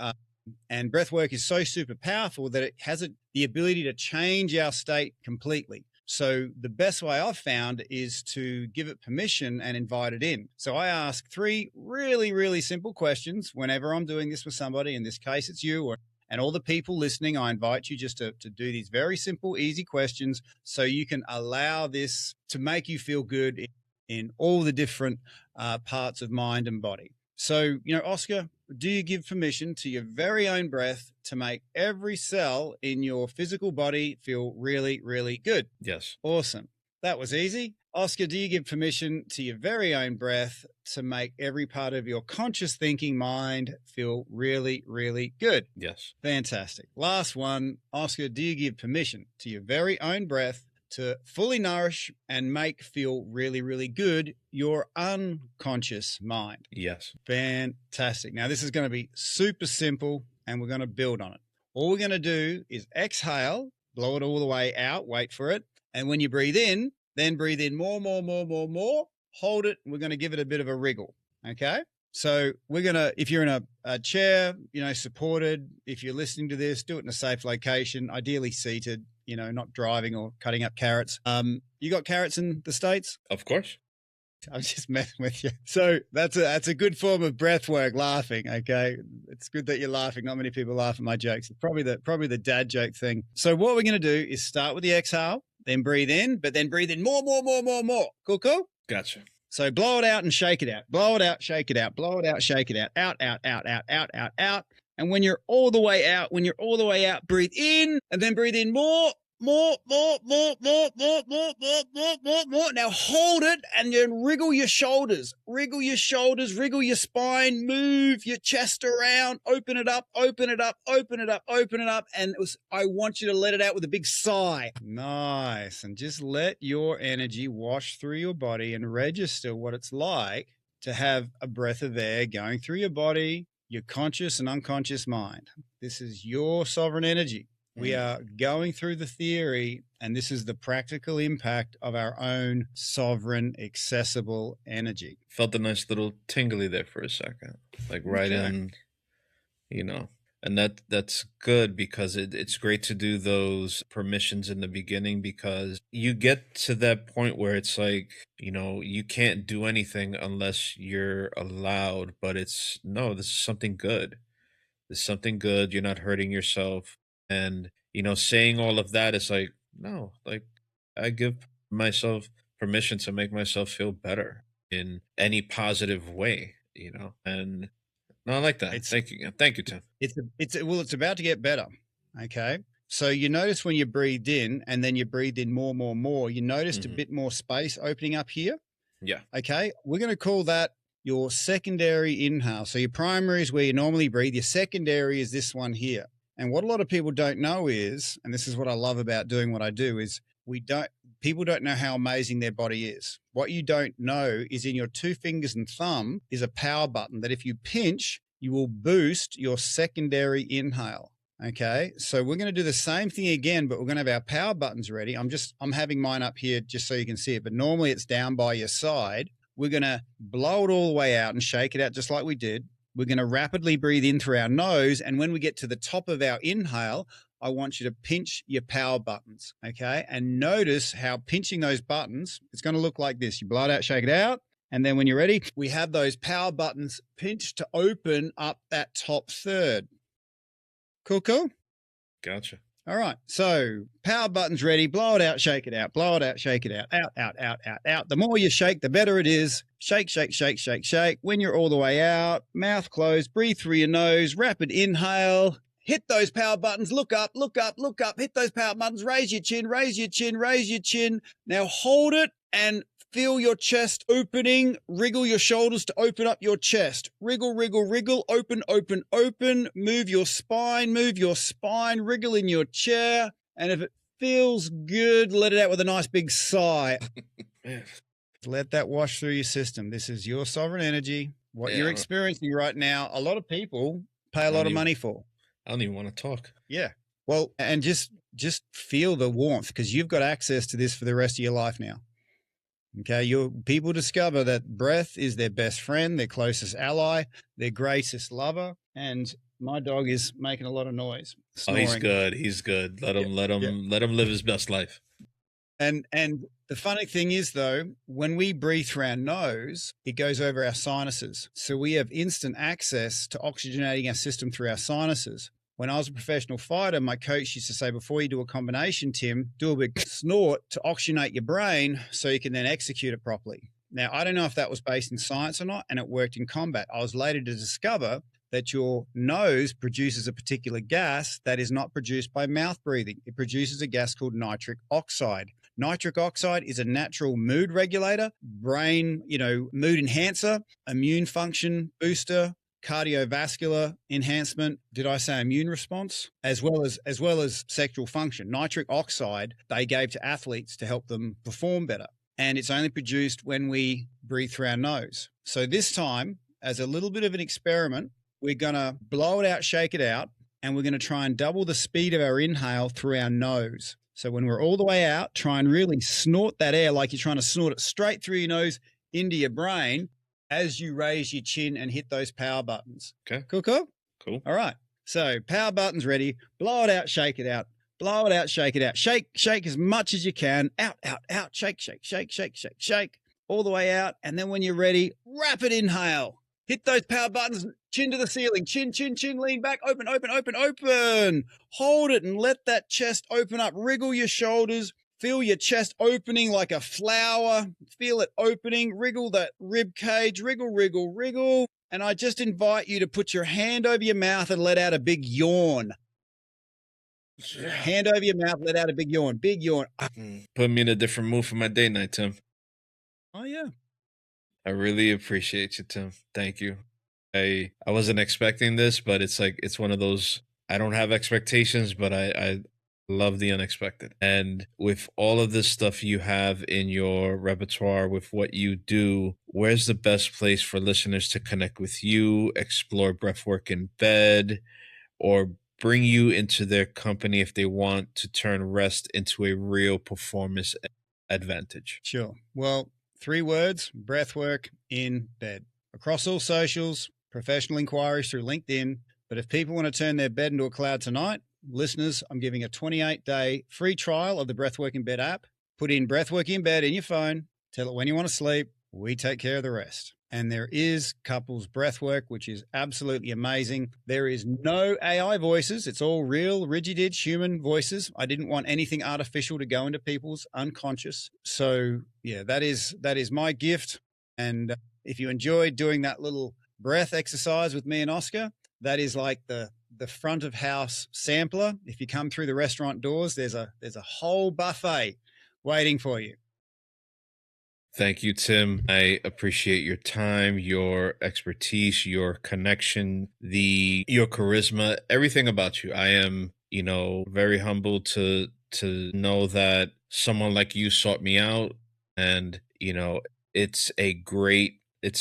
And breathwork is so super powerful that it has the ability to change our state completely. So the best way I've found is to give it permission and invite it in. So I ask 3 really, really simple questions whenever I'm doing this with somebody. In this case, it's you and all the people listening. I invite you just to do these very simple, easy questions so you can allow this to make you feel good in all the different parts of mind and body. So, you know, Oscar, do you give permission to your very own breath to make every cell in your physical body feel really, really good? Yes. Awesome. That was easy. Oscar, do you give permission to your very own breath to make every part of your conscious thinking mind feel really, really good? Yes. Fantastic. Last one. Oscar, do you give permission to your very own breath to fully nourish and make feel really, really good your unconscious mind? Yes. Fantastic. Now, this is going to be super simple and we're going to build on it. All we're going to do is exhale, blow it all the way out, wait for it. And when you breathe in, then breathe in more, hold it. We're going to give it a bit of a wriggle. Okay. So we're going to, if you're in a chair, you know, supported, if you're listening to this, do it in a safe location, ideally seated, you know, not driving or cutting up carrots. You got carrots in the States? Of course. I'm just messing with you. So that's a good form of breath work, laughing. Okay. It's good that you're laughing. Not many people laugh at my jokes. It's probably the dad joke thing. So what we're going to do is start with the exhale, then breathe in, but then breathe in more. Cool. Gotcha. So blow it out and shake it out. Blow it out, shake it out. Blow it out, shake it out. Out. And when you're all the way out, breathe in and then breathe in more. Now hold it and then wriggle your shoulders, wriggle your spine, move your chest around, open it up. And I want you to let it out with a big sigh. Nice. And just let your energy wash through your body and register what it's like to have a breath of air going through your body, your conscious and unconscious mind. This is your sovereign energy. We are going through the theory, and this is the practical impact of our own sovereign, accessible energy. Felt a nice little tingly there for a second, like right in, you know, And that's good because it's great to do those permissions in the beginning, because you get to that point where it's like, you can't do anything unless you're allowed, but it's no, this is something good. This is something good. You're not hurting yourself. And, saying all of that is like, no, like I give myself permission to make myself feel better in any positive way, and no, I like that. It's Thank you. Thank you, Tim. it's about to get better. Okay. So you notice when you breathed in and then you breathed in more, you noticed a Mhm. bit more space opening up here. Yeah. Okay. We're going to call that your secondary inhale. So your primary is where you normally breathe. Your secondary is this one here. And what a lot of people don't know is, and this is what I love about doing what I do, is people don't know how amazing their body is. What you don't know is in your 2 fingers and thumb is a power button that if you pinch, you will boost your secondary inhale. Okay. So we're going to do the same thing again, but we're going to have our power buttons ready. I'm having mine up here just so you can see it, but normally it's down by your side. We're going to blow it all the way out and shake it out just like we did. We're going to rapidly breathe in through our nose. And when we get to the top of our inhale, I want you to pinch your power buttons. Okay. And notice how pinching those buttons, it's going to look like this. You blow it out, shake it out. And then when you're ready, we have those power buttons pinched to open up that top third. Cool, cool. Gotcha. All right. So power button's ready. Blow it out, shake it out. Blow it out, shake it out. Out, out, out, out, out. The more you shake, the better it is. Shake, shake, shake, shake, shake. When you're all the way out, mouth closed, breathe through your nose, rapid inhale. Hit those power buttons. Look up, look up, look up. Hit those power buttons. Raise your chin, raise your chin, raise your chin. Now hold it and feel your chest opening. Wriggle your shoulders to open up your chest. Wriggle, wriggle, wriggle. Open, open, open. Move your spine, move your spine. Wriggle in your chair. And if it feels good, let it out with a nice big sigh. Let that wash through your system. This is your sovereign energy. What you're experiencing right now, a lot of people pay a lot of money for. I don't even want to talk. Yeah. Well, and just feel the warmth, because you've got access to this for the rest of your life now. Okay. People discover that breath is their best friend, their closest ally, their greatest lover. And my dog is making a lot of noise. Snoring. Oh, he's good. He's good. Let him live his best life. And the funny thing is, though, when we breathe through our nose, it goes over our sinuses. So we have instant access to oxygenating our system through our sinuses. When I was a professional fighter, my coach used to say, before you do a combination, Tim, do a big snort to oxygenate your brain so you can then execute it properly. Now, I don't know if that was based in science or not, and it worked in combat. I was later to discover that your nose produces a particular gas that is not produced by mouth breathing. It produces a gas called nitric oxide. Nitric oxide is a natural mood regulator, brain, mood enhancer, immune function booster, cardiovascular enhancement. Did I say immune response? As well as sexual function. Nitric oxide they gave to athletes to help them perform better. And it's only produced when we breathe through our nose. So this time, as a little bit of an experiment, we're going to blow it out, shake it out, and we're going to try and double the speed of our inhale through our nose. So when we're all the way out, try and really snort that air like you're trying to snort it straight through your nose into your brain as you raise your chin and hit those power buttons. Okay. Cool? Cool. All right. So power buttons ready. Blow it out, shake it out. Blow it out, shake it out. Shake as much as you can. Out, out, out. Shake, shake, shake, shake, shake, shake. All the way out. And then when you're ready, rapid inhale. Hit those power buttons, chin to the ceiling. Chin, chin, chin, lean back. Open, open, open, open. Hold it and let that chest open up. Wriggle your shoulders. Feel your chest opening like a flower. Feel it opening. Wriggle that rib cage. Wriggle, wriggle, wriggle. And I just invite you to put your hand over your mouth and let out a big yawn. Hand over your mouth, let out a big yawn. Big yawn. Put me in a different mood for my date night, Tim. Oh, yeah. I really appreciate you, Tim. Thank you. I wasn't expecting this, but it's one of those, I don't have expectations, but I love the unexpected. And with all of this stuff you have in your repertoire, with what you do, where's the best place for listeners to connect with you, explore breathwork in bed, or bring you into their company if they want to turn rest into a real performance advantage? Sure. Well, 3 words, breathwork in bed. Across all socials, professional inquiries through LinkedIn, But if people want to turn their bed into a cloud tonight, listeners, I'm giving a 28-day free trial of the BreathWork in Bed app. Put in BreathWork in Bed in your phone. Tell it when you want to sleep. We take care of the rest. And there is couples breathwork, which is absolutely amazing. There is no AI voices. It's all real, rigid, human voices. I didn't want anything artificial to go into people's unconscious. So yeah, that is my gift. And if you enjoyed doing that little breath exercise with me and Oscar, that is like the front of house sampler. If you come through the restaurant doors, there's a whole buffet waiting for you. Thank you, Tim. I appreciate your time, your expertise, your connection, your charisma, everything about you. I am, very humbled to know that someone like you sought me out, and, it's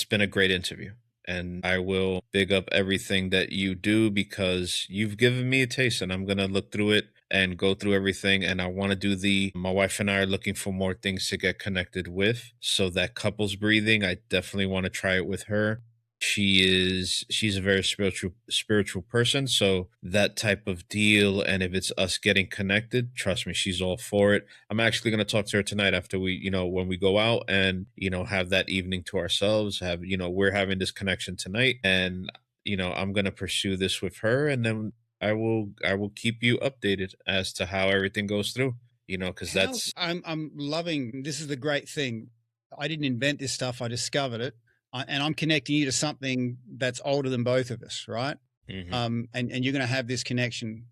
been a great interview. And I will big up everything that you do because you've given me a taste, and I'm going to look through it and go through everything. And I want to do my wife and I are looking for more things to get connected with. So that couples breathing, I definitely want to try it with her. She's a very spiritual person. So that type of deal, and if it's us getting connected, trust me, she's all for it. I'm actually going to talk to her tonight after we, when we go out and, have that evening to ourselves, we're having this connection tonight, and, I'm going to pursue this with her, and then I will keep you updated as to how everything goes through, because I'm loving, this is the great thing. I didn't invent this stuff. I discovered it. And I'm connecting you to something that's older than both of us, right? Mm-hmm. And you're going to have this connection,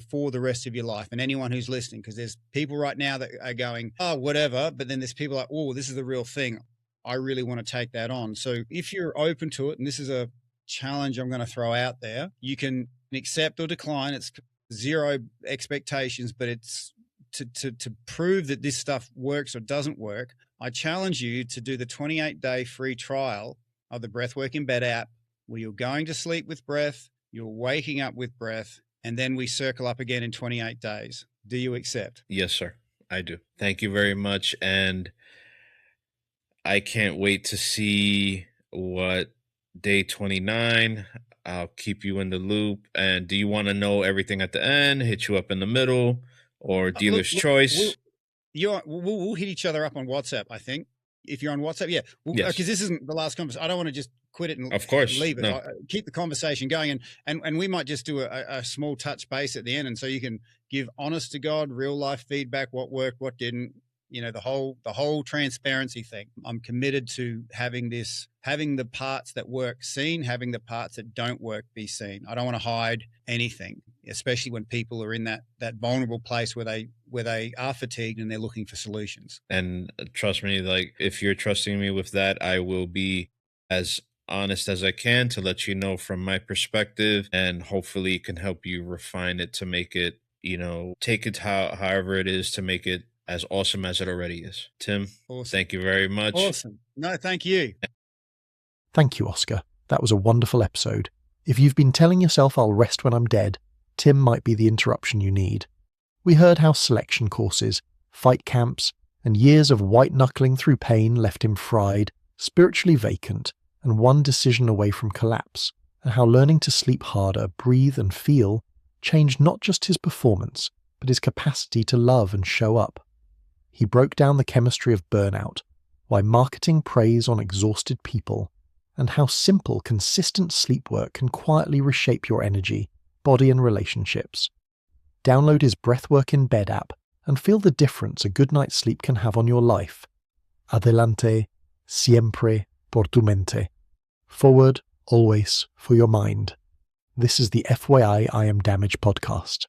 for the rest of your life. And anyone who's listening, because there's people right now that are going, oh, whatever. But then there's people like, oh, this is the real thing. I really want to take that on. So if you're open to it, and this is a challenge I'm going to throw out there, you can accept or decline. It's zero expectations, but it's to prove that this stuff works or doesn't work. I challenge you to do the 28-day free trial of the BreathWork in Bed app, where you're going to sleep with breath, you're waking up with breath, and then we circle up again in 28 days. Do you accept? Yes, sir. I do. Thank you very much. And I can't wait to see what day 29. I'll keep you in the loop. And do you want to know everything at the end, hit you up in the middle, or dealer's choice? We'll hit each other up on WhatsApp, I think. If you're on WhatsApp, yeah. Because this isn't the last conversation. I don't want to just quit it and of course, leave it. No. Keep the conversation going. And we might just do a small touch base at the end. And so you can give honest to God, real life feedback, what worked, what didn't, the whole transparency thing. I'm committed to having the parts that work seen, having the parts that don't work be seen. I don't want to hide anything, especially when people are in that vulnerable place where they are fatigued and they're looking for solutions. And trust me, like, if you're trusting me with that, I will be as honest as I can to let you know from my perspective, and hopefully it can help you refine it to make it, take it however it is to make it as awesome as it already is. Tim, awesome. Thank you very much. Awesome. No, thank you. Thank you, Oscar. That was a wonderful episode. If you've been telling yourself I'll rest when I'm dead, Tim might be the interruption you need. We heard how selection courses, fight camps, and years of white-knuckling through pain left him fried, spiritually vacant, and one decision away from collapse, and how learning to sleep harder, breathe and feel changed not just his performance, but his capacity to love and show up. He broke down the chemistry of burnout, why marketing preys on exhausted people, and how simple, consistent sleep work can quietly reshape your energy, body and relationships. Download his BreathWork in Bed app and feel the difference a good night's sleep can have on your life. Adelante, siempre por tu mente. Forward, always, for your mind. This is the FYI I Am Damaged podcast.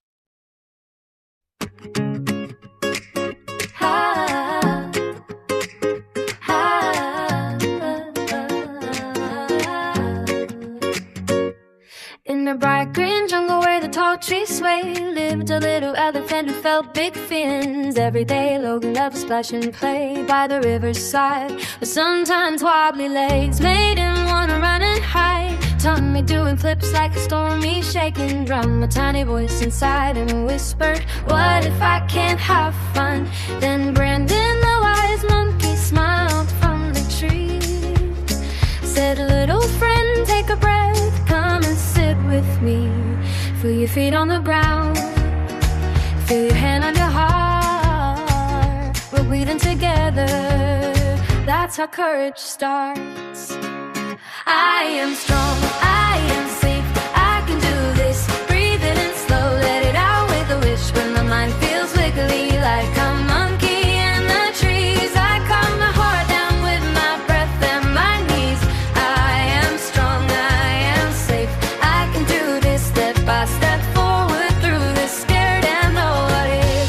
In the bright green jungle where the tall trees sway, lived a little elephant who felt big feelings. Every day Logan loved to splash and play by the riverside, but sometimes wobbly legs made him wanna run and hide. Taught me doing flips like a stormy shaking drum. A tiny voice inside him whispered, what if I can't have fun? Then Brandon the wise monkey smiled from the tree, said, little friend, take a breath, come and sit with me. feet on the ground. Feel your hand on your heart. We're breathing together. That's how courage starts. I am strong, I am safe, I can do this. Breathe it in slow, let it out with a wish. When my mind feels wiggly like a monkey in the trees, I calm my heart down with my breath and my knees. I am strong, I am safe, I can do this. Step by step forward through this scared and the what if.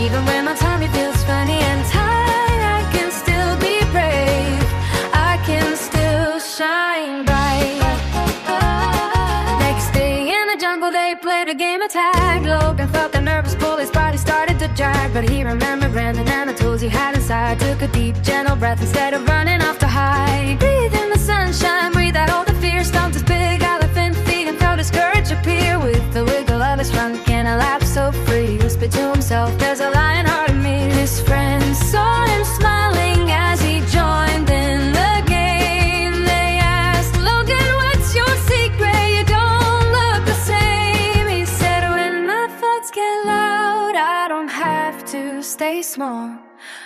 Even when my tummy feels funny and tight, I can still be brave, I can still shine bright. Next day in the jungle they played a game of tag. Logan felt the nervous pull, his body started to drag, but he remembered Brandon and the tools he had inside. Took a deep gentle breath instead of running off to hide. Breathe in the sunshine, breathe out all the fear. Stomped his big elephant feet and felt his courage appear. With the wiggle of his trunk and a lap so free, whispered to himself, there's a lion heart in me. His friends saw him smiling as he joined in the game. They asked, Logan, what's your secret? You don't look the same. He said, when my thoughts get loud, I don't have to stay small.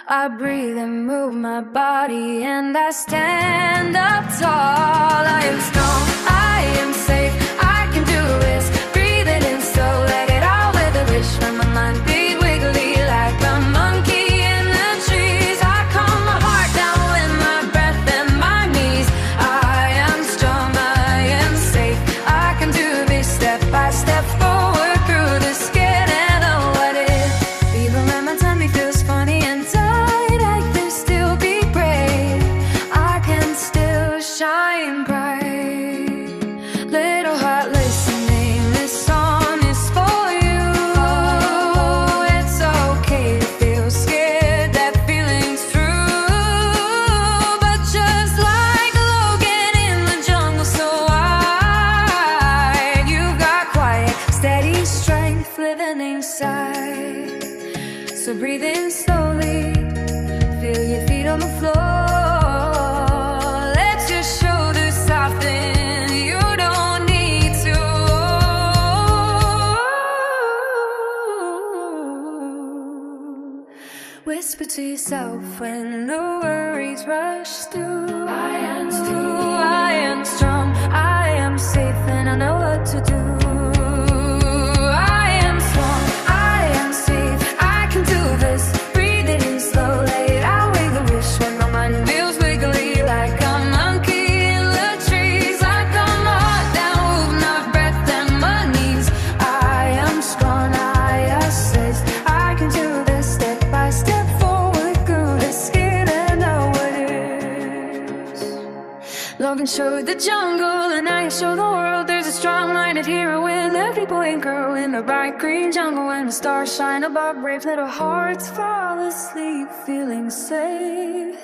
I breathe and move my body and I stand up tall. I am strong, I am safe, I can do this. Breathe it in slow, let it out with a wish. When my mind be wiggly like a monkey in the trees, I calm my heart down with my breath and my knees. I am strong, I am safe, I can do this. Step by step forward through the scared and the what if. Even when my tummy feels funny and tight, I can still be brave, I can still shine bright. Little heart listening, this song is for you. It's okay to feel scared, that feeling's true. But just like Logan in the jungle so wide, you've got quiet, steady strength living inside. So breathe in slowly, feel your feet on the floor. Let your shoulders soften, you don't need to. Whisper to yourself when the worries rush through. I am strong, I am safe, and I know what to do. I am strong, I am safe, I can do this. Breathe it in slow, let it out with a wish. When my mind feels wiggly like a monkey in the trees, I calm my heart down with my breath and my knees. I am strong, I am safe, I can do this. Step by step forward through the skin and know what is. Logan showed the jungle and I show the world. There's a strong minded hero in every boy and girl. In the bright green jungle when the stars shine above, brave little hearts fall asleep feeling safe.